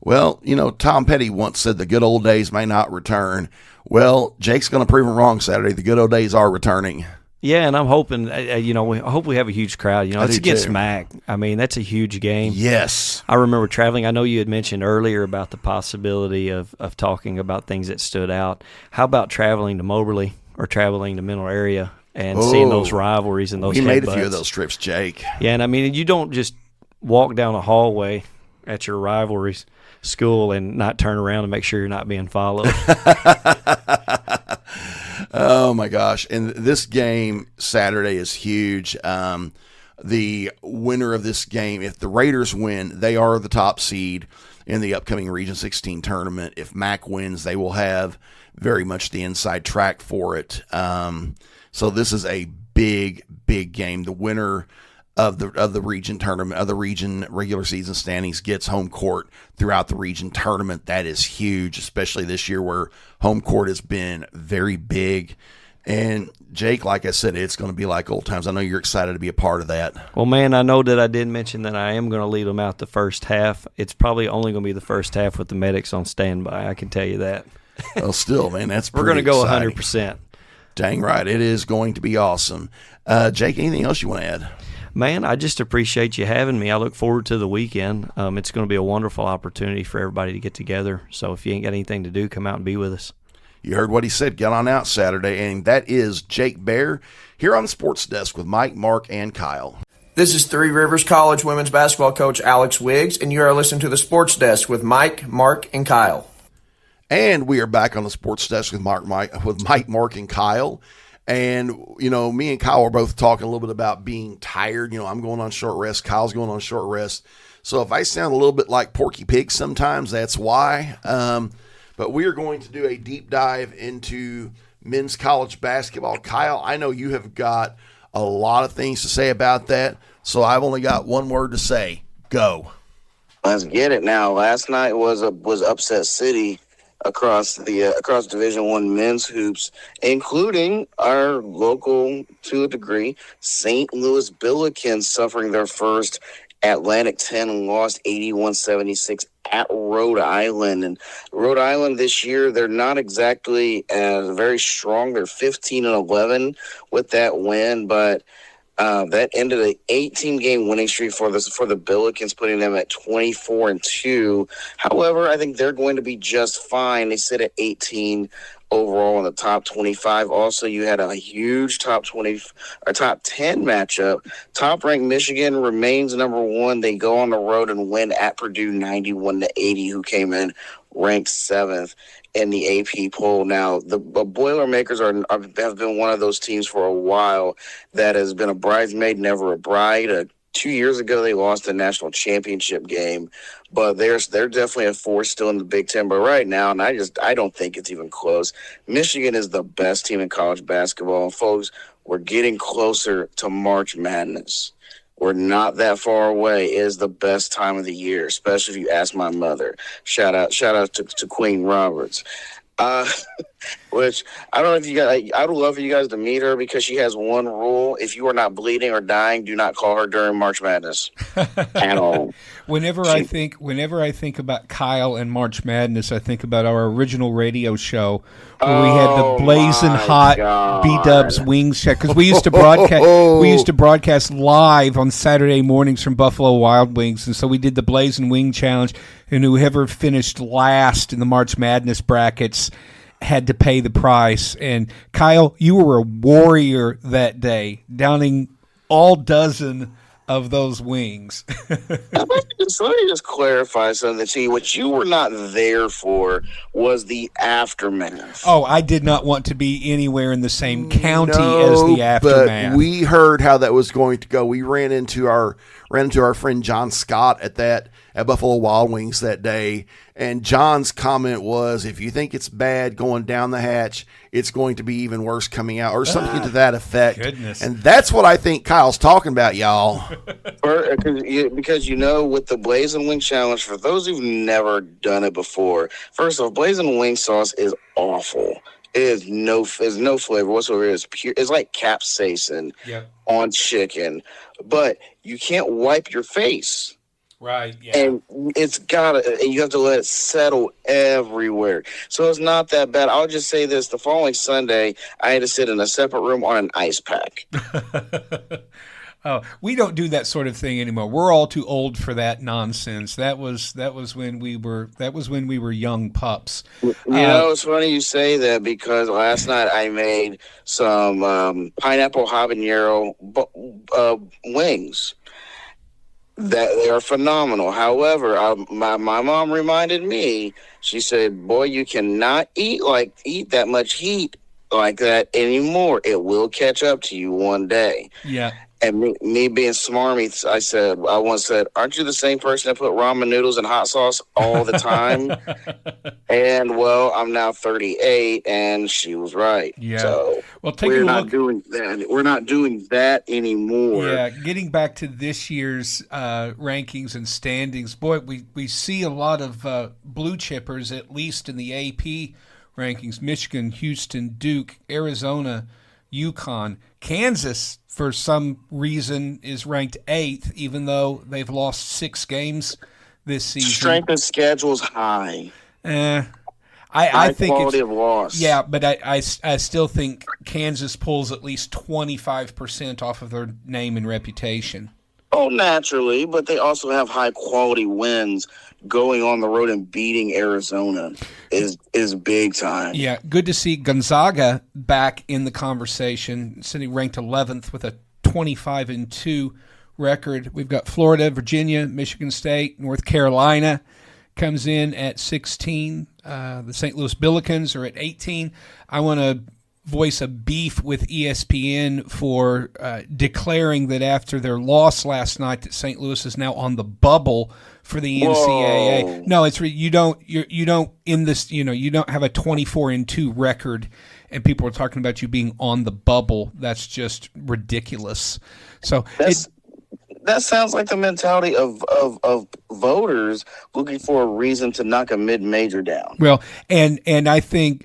S1: Well, Tom Petty once said the good old days may not return. Well, Jake's going to prove him wrong Saturday. The good old days are returning.
S5: Yeah, and I'm hoping, I hope we have a huge crowd. It's against
S1: too.
S5: MAC. I mean, that's a huge game.
S1: Yes.
S5: I remember traveling. I know you had mentioned earlier about the possibility of talking about things that stood out. How about traveling to Moberly or traveling to Mineral Area and seeing those rivalries and those
S1: We made a
S5: headbutts?
S1: few of those trips, Jake.
S5: Yeah, and I mean, you don't just walk down a hallway at your rivalries school and not turn around and make sure you're not being followed.
S1: Oh my gosh. And this game Saturday is huge. The winner of this game, if the Raiders win, they are the top seed in the upcoming Region 16 tournament. If MAC wins, they will have very much the inside track for it. So this is a big game. The winner of the region tournament, of the region regular season standings, gets home court throughout the region tournament. That is huge, especially this year where home court has been very big. And Jake, like I said, it's going to be like old times. I know you're excited to be a part of that.
S5: Well, man, I know that I did mention that I am going to lead them out the first half. It's probably only going to be the first half with the medics on standby. I can tell you that.
S1: Well, still, man, that's
S5: we're
S1: pretty
S5: going to go
S1: exciting.
S5: 100%.
S1: Dang right, it is going to be awesome. Jake, anything else you want to add?
S5: Man, I just appreciate you having me. I look forward to the weekend. It's going to be a wonderful opportunity for everybody to get together. So if you ain't got anything to do, come out and be with us.
S1: You heard what he said. Get on out Saturday. And that is Jake Baehr here on the Sports Desk with Mike, Mark, and Kyle.
S4: This is Three Rivers College women's basketball coach Alex Wiggs, and you are listening to the Sports Desk with Mike, Mark, and Kyle.
S1: And we are back on the Sports Desk with Mike, Mark, and Kyle. And, me and Kyle are both talking a little bit about being tired. I'm going on short rest. Kyle's going on short rest. So if I sound a little bit like Porky Pig sometimes, that's why. But we are going to do a deep dive into men's college basketball. Kyle, I know you have got a lot of things to say about that. So I've only got one word to say. Go.
S3: Let's get it now. Last night was upset city across Division I men's hoops, including our local, to a degree, St. Louis Billikens suffering their first Atlantic 10 loss 81-76 at Rhode Island. And Rhode Island this year, they're not exactly very strong. They're 15-11 with that win, but that ended an 18-game winning streak for the Billikens, putting them at 24-2. However, I think they're going to be just fine. They sit at 18 overall in the top 25. Also, you had a huge top 10 matchup. Top-ranked Michigan remains number one. They go on the road and win at Purdue 91-80, who came in ranked 7th in the AP poll. Now, the Boilermakers have been one of those teams for a while that has been a bridesmaid, never a bride. 2 years ago, they lost the national championship game, but they're definitely a force still in the Big Ten. But right now, and I don't think it's even close. Michigan is the best team in college basketball, and folks, we're getting closer to March Madness. We're not that far away. It is the best time of the year, especially if you ask my mother. Shout out to Queen Roberts. Which I don't know if you guys, I would love for you guys to meet her, because she has one rule: if you are not bleeding or dying, do not call her during March Madness at all.
S2: Whenever I think about Kyle and March Madness, I think about our original radio show where we had the blazing hot B-Dubs Wings check, because we used to broadcast live on Saturday mornings from Buffalo Wild Wings, and so we did the Blazing Wing Challenge, and whoever finished last in the March Madness brackets had to pay the price. And Kyle, you were a warrior that day, downing all dozen of those wings.
S3: Let me just clarify something to you. What you were not there for was the aftermath.
S2: Oh, I did not want to be anywhere in the same county as the aftermath.
S1: But we heard how that was going to go. We ran into our friend John Scott at Buffalo Wild Wings that day, and John's comment was, if you think it's bad going down the hatch, it's going to be even worse coming out, or something to that effect.
S2: Goodness.
S1: And that's what I think Kyle's talking about, y'all.
S3: Because with the Blazing Wing Challenge, for those who've never done it before, first off, Blazing Wing sauce is awful. It is no flavor whatsoever. It's pure. It's like capsaicin on chicken, but you can't wipe your face.
S2: Right, yeah.
S3: And you have to let it settle everywhere. So it's not that bad. I'll just say this: the following Sunday, I had to sit in a separate room on an ice pack.
S2: Oh, we don't do that sort of thing anymore. We're all too old for that nonsense. That was when we were young pups.
S3: It's funny you say that, because last night I made some pineapple habanero wings. That they are phenomenal. However, my mom reminded me. She said, "Boy, you cannot eat that much heat like that anymore. It will catch up to you one day."
S2: Yeah.
S3: And me being smarmy, I once said, "Aren't you the same person that put ramen noodles and hot sauce all the time?" And well, I'm now 38, and she was right.
S2: Yeah.
S3: So we're not doing that. We're not doing that anymore.
S2: Yeah. Getting back to this year's rankings and standings, boy, we see a lot of blue chippers, at least in the AP rankings: Michigan, Houston, Duke, Arizona, UConn, Kansas. For some reason, is ranked 8th, even though they've lost 6 games this season.
S3: Strength of schedule's high.
S2: I think
S3: quality of loss.
S2: Yeah, but I still think Kansas pulls at least 25% off of their name and reputation.
S3: Oh, naturally, but they also have high quality wins. Going on the road and beating Arizona is big time.
S2: Yeah, good to see Gonzaga back in the conversation, sitting ranked 11th with a 25-2 record. We've got Florida, Virginia, Michigan State, North Carolina comes in at 16. The St. Louis Billikens are at 18. I want to voice a beef with ESPN for declaring that after their loss last night that St. Louis is now on the bubble for the NCAA.
S3: Whoa.
S2: No, it's you don't in this, you don't have a 24-2 record and people are talking about you being on the bubble. That's just ridiculous. So
S3: that sounds like the mentality of voters looking for a reason to knock a mid-major down.
S2: Well, and I think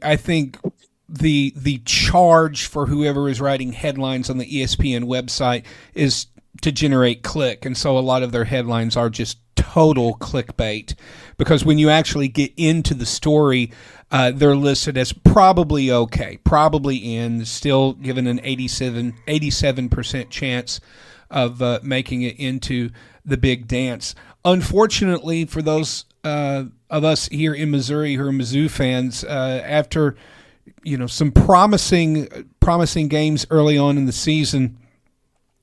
S2: the charge for whoever is writing headlines on the ESPN website is to generate click, and so a lot of their headlines are just total clickbait, because when you actually get into the story, they're listed as probably okay, probably in, still given an 87% chance of making it into the big dance. Unfortunately, for those of us here in Missouri who are Mizzou fans, after some promising games early on in the season,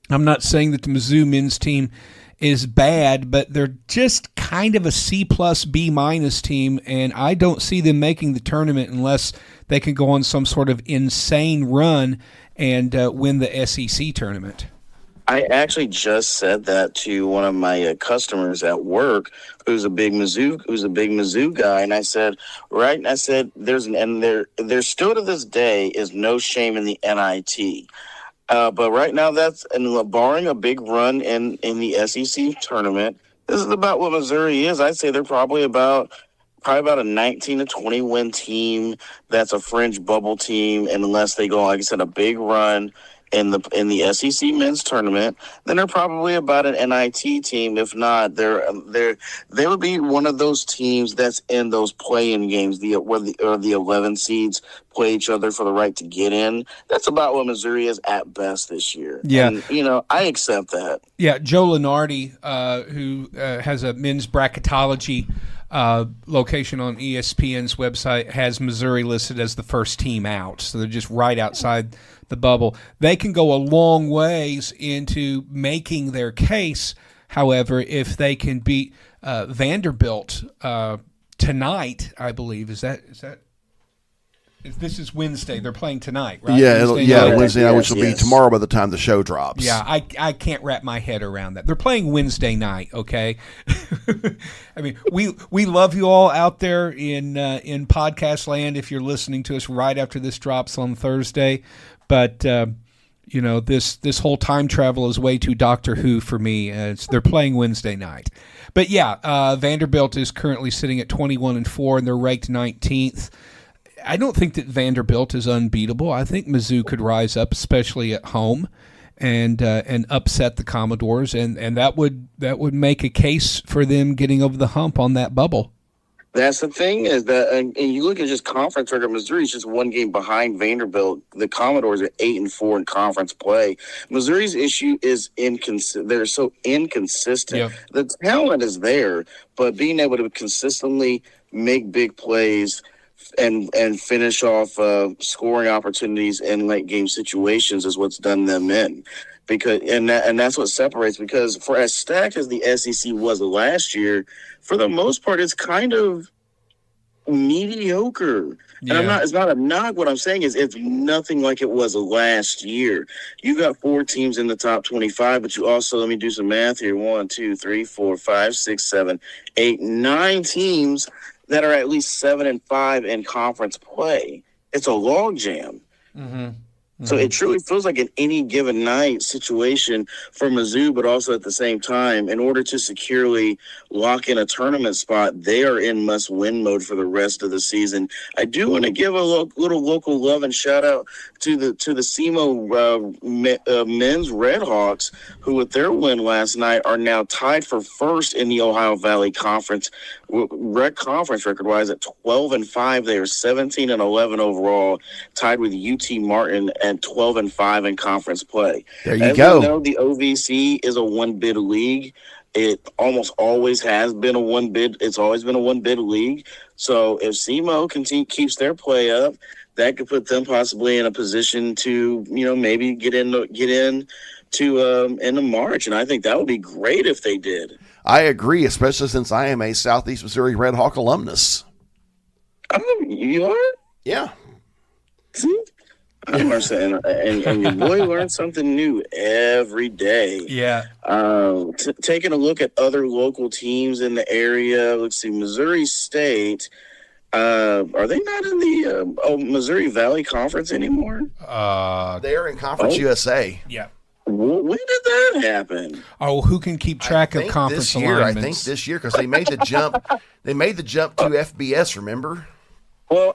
S2: I'm not saying that the Mizzou men's team is bad, but they're just kind of a C+, B- team, and I don't see them making the tournament unless they can go on some sort of insane run and win the SEC tournament.
S3: I actually just said that to one of my customers at work, who's a big Mizzou guy, and I said, there still to this day is no shame in the NIT. But right now, barring a big run in the SEC tournament, this is about what Missouri is. I'd say they're probably about a 19 to 20 win team. That's a fringe bubble team, and unless they go, like I said, a big run in the SEC men's tournament, then they're probably about an NIT team. If not, they would be one of those teams that's in those play-in games, where the 11 seeds play each other for the right to get in. That's about what Missouri is at best this year.
S2: Yeah,
S3: and I accept that.
S2: Yeah, Joe Lenardi, who has a men's bracketology location on ESPN's website, has Missouri listed as the first team out, so they're just right outside the bubble. They can go a long ways into making their case, however, if they can beat Vanderbilt tonight, I believe. Is that this is Wednesday. They're playing tonight, right?
S1: Wednesday night, which will be tomorrow by the time the show drops.
S2: Yeah, I can't wrap my head around that. They're playing Wednesday night, okay? I mean, we love you all out there in podcast land if you're listening to us right after this drops on Thursday. But this whole time travel is way too Doctor Who for me. They're playing Wednesday night. But yeah, Vanderbilt is currently sitting at 21-4, and they're ranked 19th. I don't think that Vanderbilt is unbeatable. I think Mizzou could rise up, especially at home, and upset the Commodores, and that would make a case for them getting over the hump on that bubble.
S3: That's the thing, is that, and you look at just conference record, Missouri's just one game behind Vanderbilt. The Commodores are 8-4 in conference play. Missouri's issue is they're so inconsistent.
S2: Yep.
S3: The talent is there, but being able to consistently make big plays and finish off scoring opportunities in late game situations is what's done them in. And that's what separates, because for as stacked as the SEC was last year, for the most part, it's kind of mediocre.
S2: Yeah.
S3: And it's not a knock. What I'm saying is it's nothing like it was last year. You got 4 teams in the top 25, but you also, let me do some math here, 1, 2, 3, 4, 5, 6, 7, 8, 9 teams that are at least 7-5 in conference play. It's a log jam.
S2: Mm-hmm.
S3: So it truly feels like an any given night situation for Mizzou, but also at the same time, in order to securely lock in a tournament spot, they are in must-win mode for the rest of the season. I do want to give a little local love and shout-out to the SEMO men's Redhawks, who with their win last night are now tied for first in the Ohio Valley Conference, conference record-wise at 12-5. They are 17-11 overall, tied with UT Martin and 12-5 in conference play.
S1: There you go.
S3: As we know, the OVC is a one-bid league. It almost always has been a one-bid. It's always been a one-bid league. So if SEMO keeps their play up, that could put them possibly in a position to, maybe get into March. And I think that would be great if they did.
S1: I agree, especially since I am a Southeast Missouri Red Hawk alumnus.
S3: Oh, you are?
S1: Yeah.
S3: See? I understand. And your boy learns something new every day.
S2: Yeah.
S3: Taking a look at other local teams in the area, let's see, Missouri State. Are they not in the Missouri Valley Conference anymore?
S1: They're in Conference USA.
S2: Yeah.
S3: When did that happen?
S2: Oh, who can keep track of conference alignments?
S1: I think this year, because they made the jump. They made the jump to FBS. Remember?
S3: Well,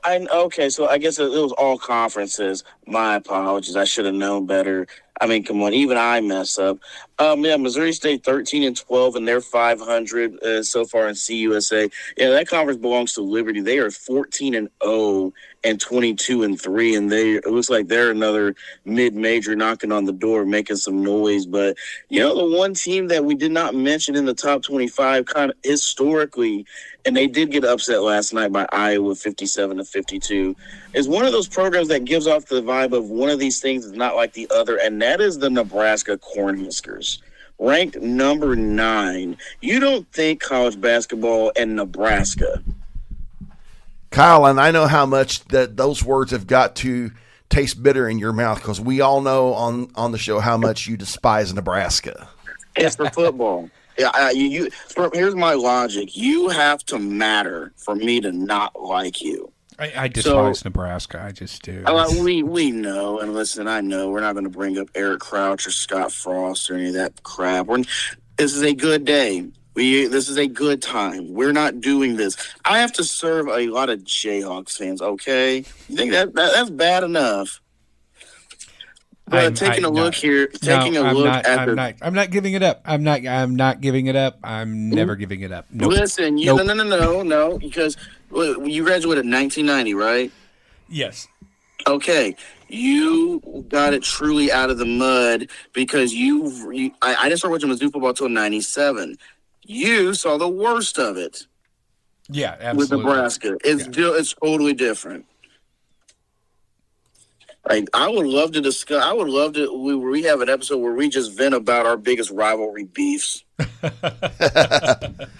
S3: so I guess it was all conferences. My apologies. I should have known better. I mean, come on, even I mess up. Yeah, Missouri State 13-12, and they're 500 so far in CUSA. Yeah, that conference belongs to Liberty. They are 14-0 and 22-3, and it looks like they're another mid-major knocking on the door, making some noise. But the one team that we did not mention in the top 25, kind of historically, and they did get upset last night by Iowa 57-52, is one of those programs that gives off the vibe of one of these things is not like the other, and that is the Nebraska Cornhuskers, ranked number 9. You don't think college basketball and Nebraska.
S1: Kyle, and I know how much that those words have got to taste bitter in your mouth because we all know on the show how much you despise Nebraska.
S3: It's for football. Yeah, here's my logic. You have to matter for me to not like you.
S2: I despise Nebraska. I just do.
S3: We know, and listen, I know we're not going to bring up Eric Crouch or Scott Frost or any of that crap. This is a good day. This is a good time. We're not doing this. I have to serve a lot of Jayhawks fans. Okay, you think that's bad enough? But taking a look at
S2: I'm not giving it up. I'm not giving it up. I'm never giving it up. Nope.
S3: Listen, no, because you graduated in 1990, right?
S2: Yes.
S3: Okay, you got it truly out of the mud because I didn't start watching Mizzou football until 97. You saw the worst of it.
S2: Yeah, absolutely.
S3: With Nebraska. It's totally different. Like, I would love to discuss. I would love to. We have an episode where we just vent about our biggest rivalry beefs.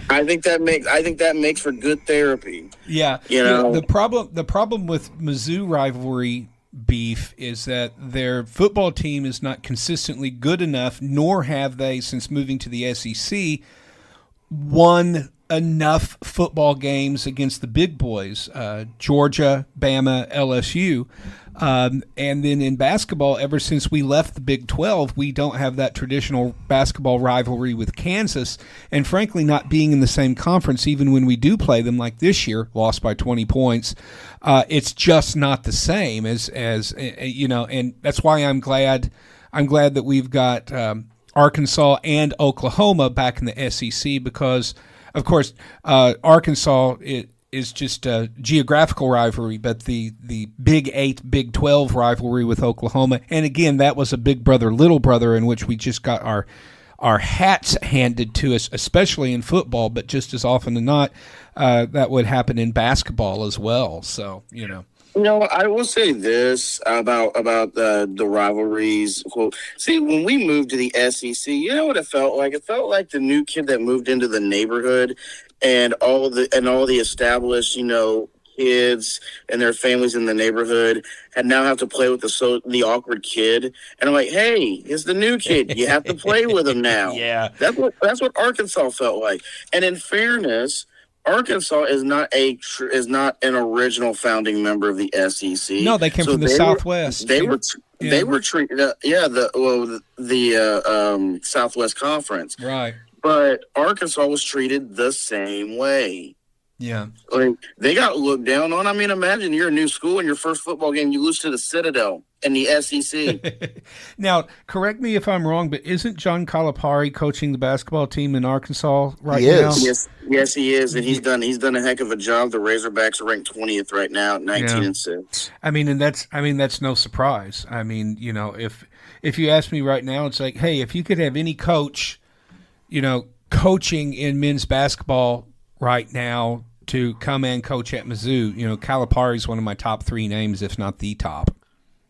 S3: I think that makes for good therapy.
S2: Yeah, the problem with Mizzou rivalry beef is that their football team is not consistently good enough, nor have they, since moving to the SEC, won enough football games against the big boys, Georgia, Bama, LSU. And then in basketball, ever since we left the Big 12, we don't have that traditional basketball rivalry with Kansas. And frankly, not being in the same conference, even when we do play them, like this year, lost by 20 points, it's just not the same as and that's why I'm glad that we've got Arkansas and Oklahoma back in the SEC because, of course, Arkansas is just a geographical rivalry, but the Big 8, Big 12 rivalry with Oklahoma, and again, that was a big brother, little brother, in which we just got our hats handed to us, especially in football, but just as often than not, that would happen in basketball as well. So,
S3: I will say this about the rivalries. Well, see, when we moved to the SEC, you know what it felt like? It felt like the new kid that moved into the neighborhood, and all the established, kids and their families in the neighborhood and now have to play with the awkward kid. And I'm like, hey, it's the new kid. You have to play with him now.
S2: Yeah,
S3: that's what Arkansas felt like. And in fairness, Arkansas is not an original founding member of the SEC.
S2: No, they came from the Southwest.
S3: They were treated, the Southwest Conference,
S2: right?
S3: But Arkansas was treated the same way.
S2: Yeah,
S3: like they got looked down on. I mean, imagine you're a new school and your first football game you lose to the Citadel in the SEC.
S2: Now, correct me if I'm wrong, but isn't John Calipari coaching the basketball team in Arkansas now?
S3: Yes, he is, and he's done a heck of a job. The Razorbacks are ranked 20th right now, at 19-6.
S2: I mean, that's no surprise. I mean, if you ask me right now, it's like, hey, if you could have any coach, coaching in men's basketball right now to come and coach at Mizzou, Calipari is one of my top 3 names, if not the top.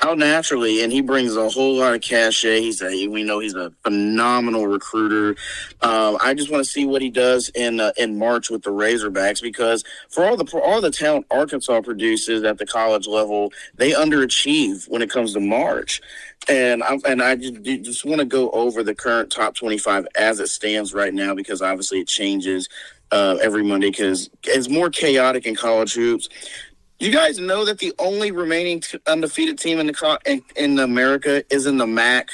S3: How naturally, and he brings a whole lot of cachet. We know he's a phenomenal recruiter. I just want to see what he does in March with the Razorbacks, because for all the talent Arkansas produces at the college level, they underachieve when it comes to March. And I just want to go over the current top 25 as it stands right now, because obviously it changes every Monday because it's more chaotic in college hoops. You guys know that the only remaining undefeated team in America is in the MAC.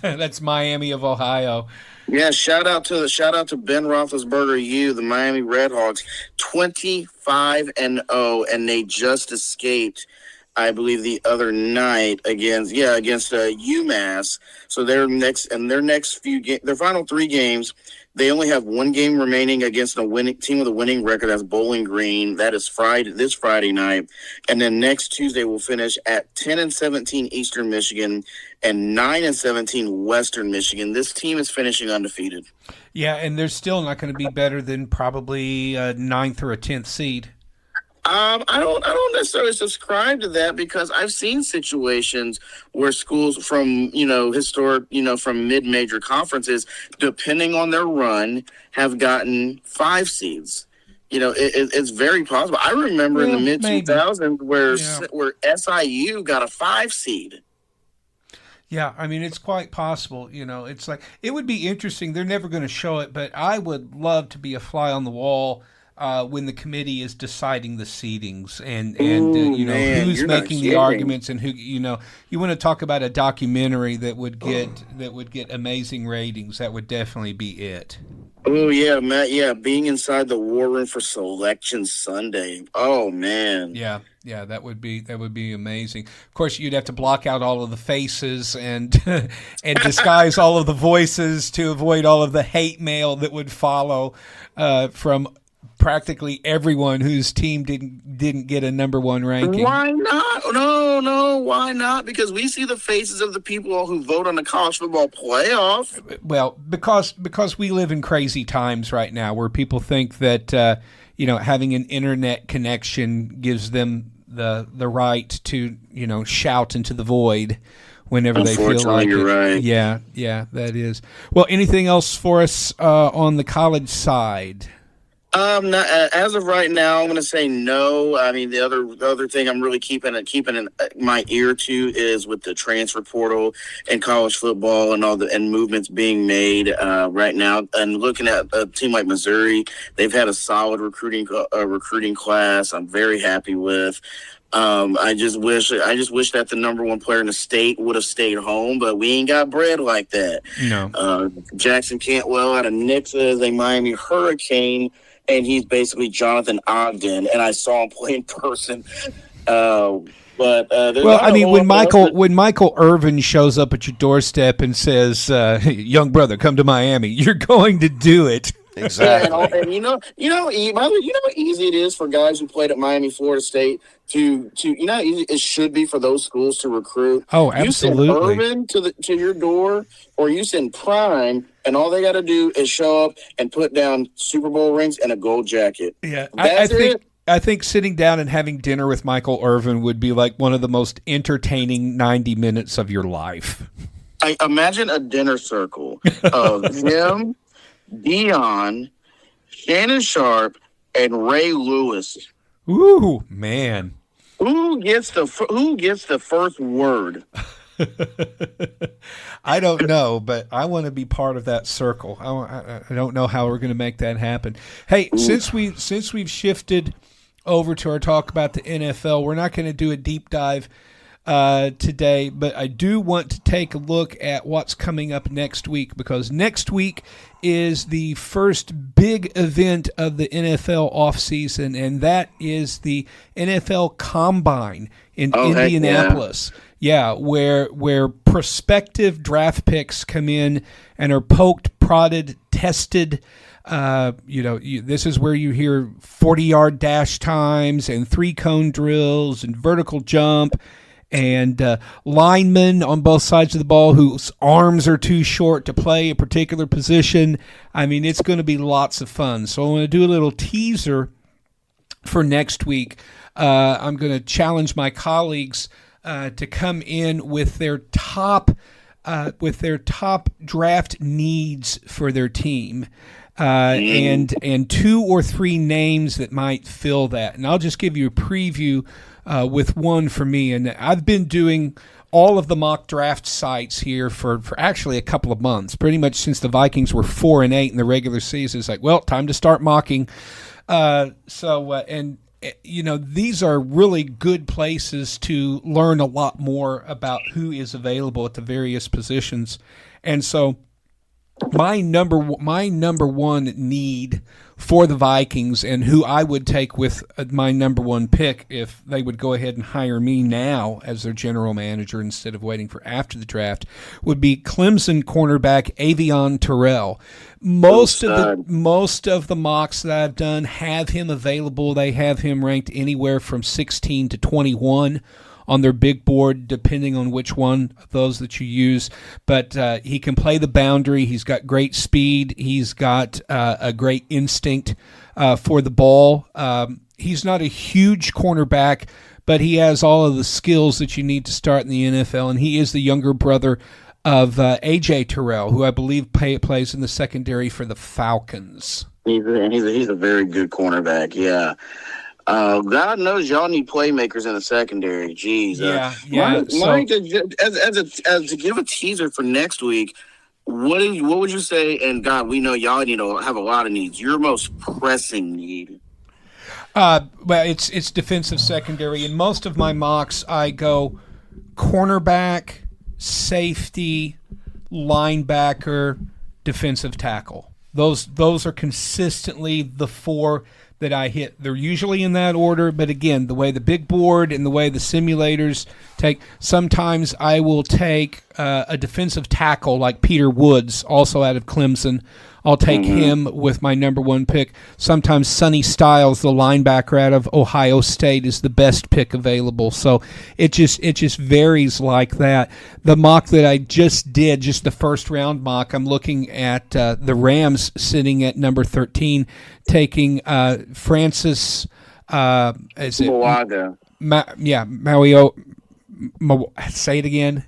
S2: That's Miami of Ohio.
S3: Yeah, shout out to Ben Roethlisberger, the Miami Redhawks, 25-0, and they just escaped I believe the other night against UMass. So their their final 3 games, they only have 1 game remaining against a winning team with a winning record. That's Bowling Green. That is this Friday night, and then next Tuesday we'll finish at 10-17 Eastern Michigan and 9-17 Western Michigan. This team is finishing undefeated.
S2: Yeah, and they're still not going to be better than probably a 9th or a 10th seed.
S3: I don't necessarily subscribe to that, because I've seen situations where schools from, from mid-major conferences, depending on their run, have gotten 5 seeds. It's very possible. I remember in the mid-2000s where SIU got a 5 seed.
S2: Yeah, I mean, it's quite possible. It's like, it would be interesting. They're never going to show it, but I would love to be a fly on the wall when the committee is deciding the seedings and who's making the arguments and who you want to talk about a documentary that would get amazing ratings. That would definitely be it.
S3: Oh yeah, Matt. Yeah, being inside the war room for Selection Sunday. Oh man.
S2: Yeah, that would be amazing. Of course, you'd have to block out all of the faces and and disguise all of the voices to avoid all of the hate mail that would follow from practically everyone whose team didn't get a number 1 ranking.
S3: Why not? No, why not? Because we see the faces of the people who vote on the college football playoff.
S2: Well, because we live in crazy times right now, where people think that having an internet connection gives them the right to shout into the void whenever they feel like
S3: you're
S2: it.
S3: Right.
S2: Yeah, that is. Well, anything else for us on the college side?
S3: Not, as of right now, I'm going to say no. I mean, the other thing I'm really keeping my ear to is with the transfer portal and college football and all the movements being made right now. And looking at a team like Missouri, they've had a solid recruiting class. I'm very happy with. I just wish that the number 1 player in the state would have stayed home, but we ain't got bread like that.
S2: No.
S3: Jackson Cantwell out of Nixa is a Miami Hurricane, and he's basically Jonathan Ogden, and I saw him play in person.
S2: When Michael Irvin shows up at your doorstep and says, "Young brother, come to Miami," you're going to do it.
S1: Exactly.
S3: Yeah, and you know how easy it is for guys who played at Miami, Florida State to how easy it should be for those schools to recruit.
S2: Oh, absolutely.
S3: You send Irvin to your door, or you send Prime, and all they got to do is show up and put down Super Bowl rings and a gold jacket.
S2: Yeah, I think sitting down and having dinner with Michael Irvin would be like one of the most entertaining 90 minutes of your life.
S3: I imagine a dinner circle of him, Dion, Shannon Sharp, and Ray Lewis.
S2: Ooh, man.
S3: Who gets the first word?
S2: I don't know, but I want to be part of that circle. I don't know how we're going to make that happen. Hey, since we've shifted over to our talk about the NFL, we're not going to do a deep dive today, but I do want to take a look at what's coming up next week, because next week is the first big event of the NFL offseason, and that is the NFL Combine in Indianapolis. Yeah, where prospective draft picks come in and are poked, prodded, tested. This is where you hear 40-yard dash times and 3-cone drills and vertical jump and linemen on both sides of the ball whose arms are too short to play a particular position. I mean, it's going to be lots of fun. So I want to do a little teaser for next week. I'm going to challenge my colleagues to come in with their top draft needs for their team. And 2 or 3 names that might fill that. And I'll just give you a preview with one for me. And I've been doing all of the mock draft sites here for actually a couple of months, pretty much since the Vikings were 4-8 in the regular season. It's like, well, time to start mocking. These are really good places to learn a lot more about who is available at the various positions. And so my number one need for the Vikings, and who I would take with my number one pick if they would go ahead and hire me now as their general manager instead of waiting for after the draft, would be Clemson cornerback Avion Terrell. Most of the mocks that I've done have him available. They have him ranked anywhere from 16 to 21 on their big board, depending on which one of those that you use. But he can play the boundary. He's got great speed. He's got a great instinct for the ball. He's not a huge cornerback, but he has all of the skills that you need to start in the NFL, and he is the younger brother of A.J. Terrell, who I believe plays in the secondary for the Falcons.
S3: He's a very good cornerback, yeah. God knows y'all need playmakers in the secondary. Jeez.
S2: Yeah.
S3: Mike, as to give a teaser for next week, what would you say? And God, we know y'all need to have a lot of needs. Your most pressing need.
S2: Well, it's defensive secondary. In most of my mocks, I go cornerback, safety, linebacker, defensive tackle. Those are consistently the four that I hit. They're usually in that order, but again, the way the big board and the way the simulators take, sometimes I will take a defensive tackle like Peter Woods, also out of Clemson. I'll take him with my number one pick. Sometimes Sonny Styles, the linebacker out of Ohio State, is the best pick available. So it just varies like that. The mock that I just did, just the first round mock, I'm looking at the Rams sitting at number 13, taking Francis. Is it
S3: Moaga?
S2: Say it again.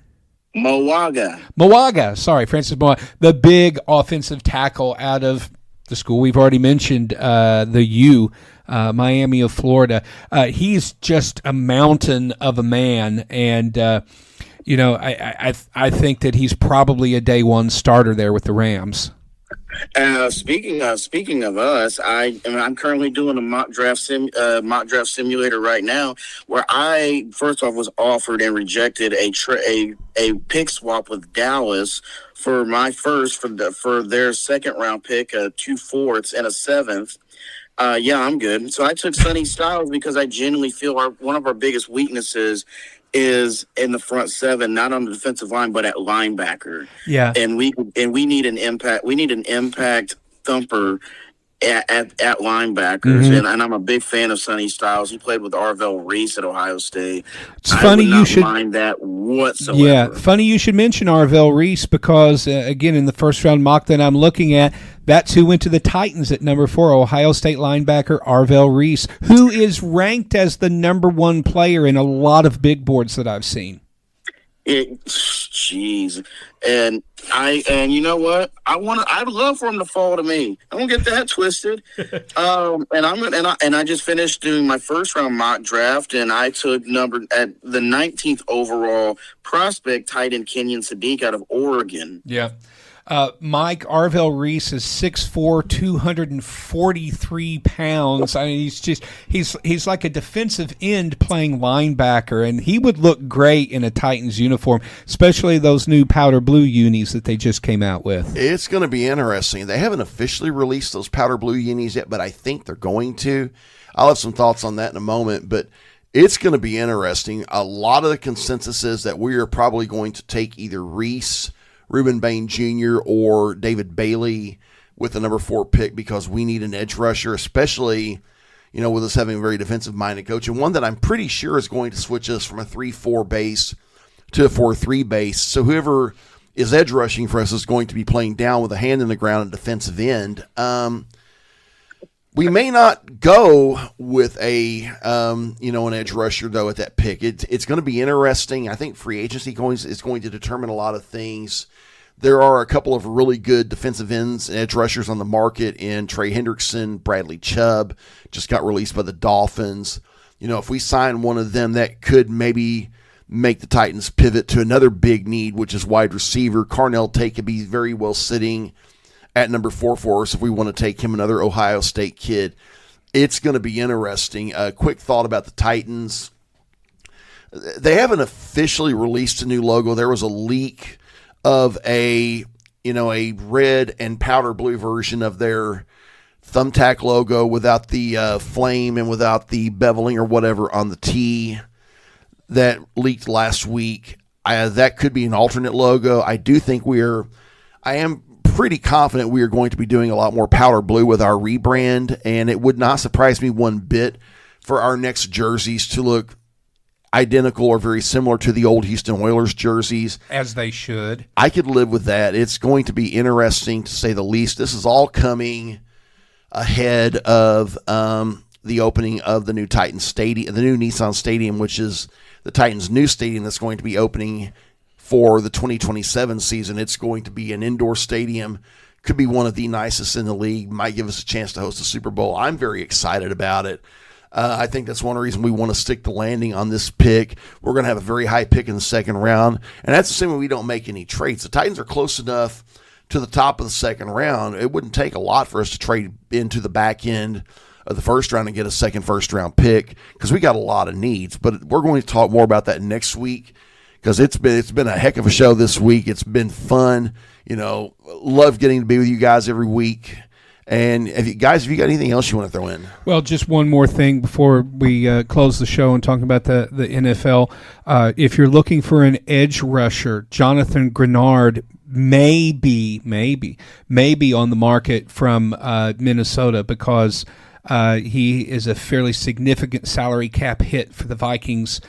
S3: Moaga.
S2: Sorry, Francis Moaga, the big offensive tackle out of the school we've already mentioned, the U, Miami of Florida. He's just a mountain of a man, and I think that he's probably a day one starter there with the Rams.
S3: Speaking of us, I'm currently doing a mock draft simulator right now, where I first off was offered and rejected a pick swap with Dallas for their second round pick, 2 4ths and a 7th. I'm good. So I took Sonny Styles because I genuinely feel one of our biggest weaknesses is in the front seven, not on the defensive line, but at linebacker.
S2: Yeah.
S3: And we need an impact. We need an impact thumper at linebackers. And I'm a big fan of Sonny Styles. He played with Arvell Reese at Ohio State.
S2: It's funny you should
S3: mind that whatsoever.
S2: Yeah, funny you should mention Arvell Reese because again, in the first round mock that I'm looking at, that's who went to the Titans at number 4, Ohio State linebacker Arvell Reese, who is ranked as the number 1 player in a lot of big boards that I've seen.
S3: Jeez, and you know what? I'd love for him to fall to me. I won't get that twisted. I just finished doing my first round mock draft, and I took at the 19th overall prospect tight end Kenyon Sadiq out of Oregon.
S2: Yeah. Mike, Arvell Reese is 6'4", 243 pounds. I mean, he's like a defensive end playing linebacker, and he would look great in a Titans uniform, especially those new powder blue unis that they just came out with.
S1: It's going to be interesting. They haven't officially released those powder blue unis yet, but I think they're going to. I'll have some thoughts on that in a moment, but it's going to be interesting. A lot of the consensus is that we are probably going to take either Reese, Reuben Bain Jr., or David Bailey with the number 4 pick because we need an edge rusher, especially, with us having a very defensive-minded coach, and one that I'm pretty sure is going to switch us from a 3-4 base to a 4-3 base. So whoever is edge rushing for us is going to be playing down with a hand in the ground at defensive end. We may not go with an edge rusher, though, at that pick. It's going to be interesting. I think free agency is going to determine a lot of things. There are a couple of really good defensive ends and edge rushers on the market in Trey Hendrickson, Bradley Chubb, just got released by the Dolphins. If we sign one of them, that could maybe make the Titans pivot to another big need, which is wide receiver. Carnell Tate could be very well sitting at number 4 for us if we want to take him, another Ohio State kid. It's going to be interesting. A quick thought about the Titans. They haven't officially released a new logo. There was a leak of a a red and powder blue version of their thumbtack logo without the flame and without the beveling or whatever on the T that leaked last week. That could be an alternate logo. I do think I am pretty confident we are going to be doing a lot more powder blue with our rebrand, and it would not surprise me one bit for our next jerseys to look identical or very similar to the old Houston Oilers jerseys.
S2: As they should.
S1: I could live with that. It's going to be interesting, to say the least. This is all coming ahead of the opening of the new Titans Stadium, the new Nissan Stadium, which is the Titans' new stadium that's going to be opening for the 2027 season. It's going to be an indoor stadium. Could be one of the nicest in the league. Might give us a chance to host a Super Bowl. I'm very excited about it. I think that's one reason we want to stick the landing on this pick. We're going to have a very high pick in the second round, and that's assuming we don't make any trades. The Titans are close enough to the top of the second round. It wouldn't take a lot for us to trade into the back end of the first round and get a second first-round pick because we got a lot of needs. But we're going to talk more about that next week because it's been a heck of a show this week. It's been fun. Love getting to be with you guys every week. And if you got anything else you want to throw in?
S2: Well, just one more thing before we close the show and talk about the NFL. If you're looking for an edge rusher, Jonathan Grenard may be on the market from Minnesota because he is a fairly significant salary cap hit for the Vikings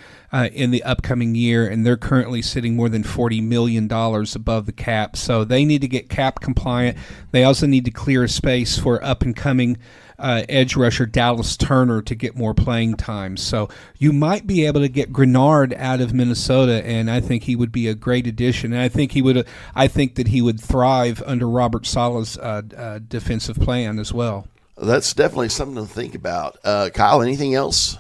S2: in the upcoming year, and they're currently sitting more than $40 million above the cap. So they need to get cap compliant. They also need to clear a space for up-and-coming edge rusher Dallas Turner to get more playing time. So you might be able to get Grenard out of Minnesota, and I think he would be a great addition. And I think that he would thrive under Robert Saleh's defensive plan as well.
S1: That's definitely something to think about. Kyle, anything else?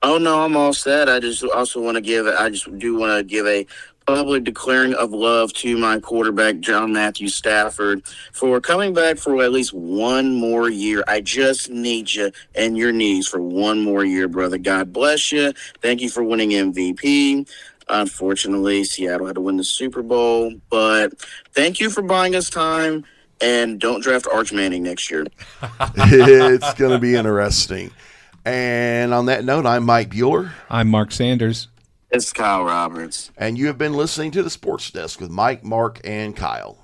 S3: Oh no, I'm all set. I just want to give a public declaring of love to my quarterback, John Matthew Stafford, for coming back for at least one more year. I just need you and your knees for one more year, brother. God bless you. Thank you for winning MVP. Unfortunately, Seattle had to win the Super Bowl, but thank you for buying us time. And don't draft Arch Manning next year.
S1: It's going to be interesting. And on that note, I'm Mike Bueller.
S2: I'm Mark Sanders.
S3: It's Kyle Roberts.
S1: And you have been listening to the Sports Desk with Mike, Mark, and Kyle.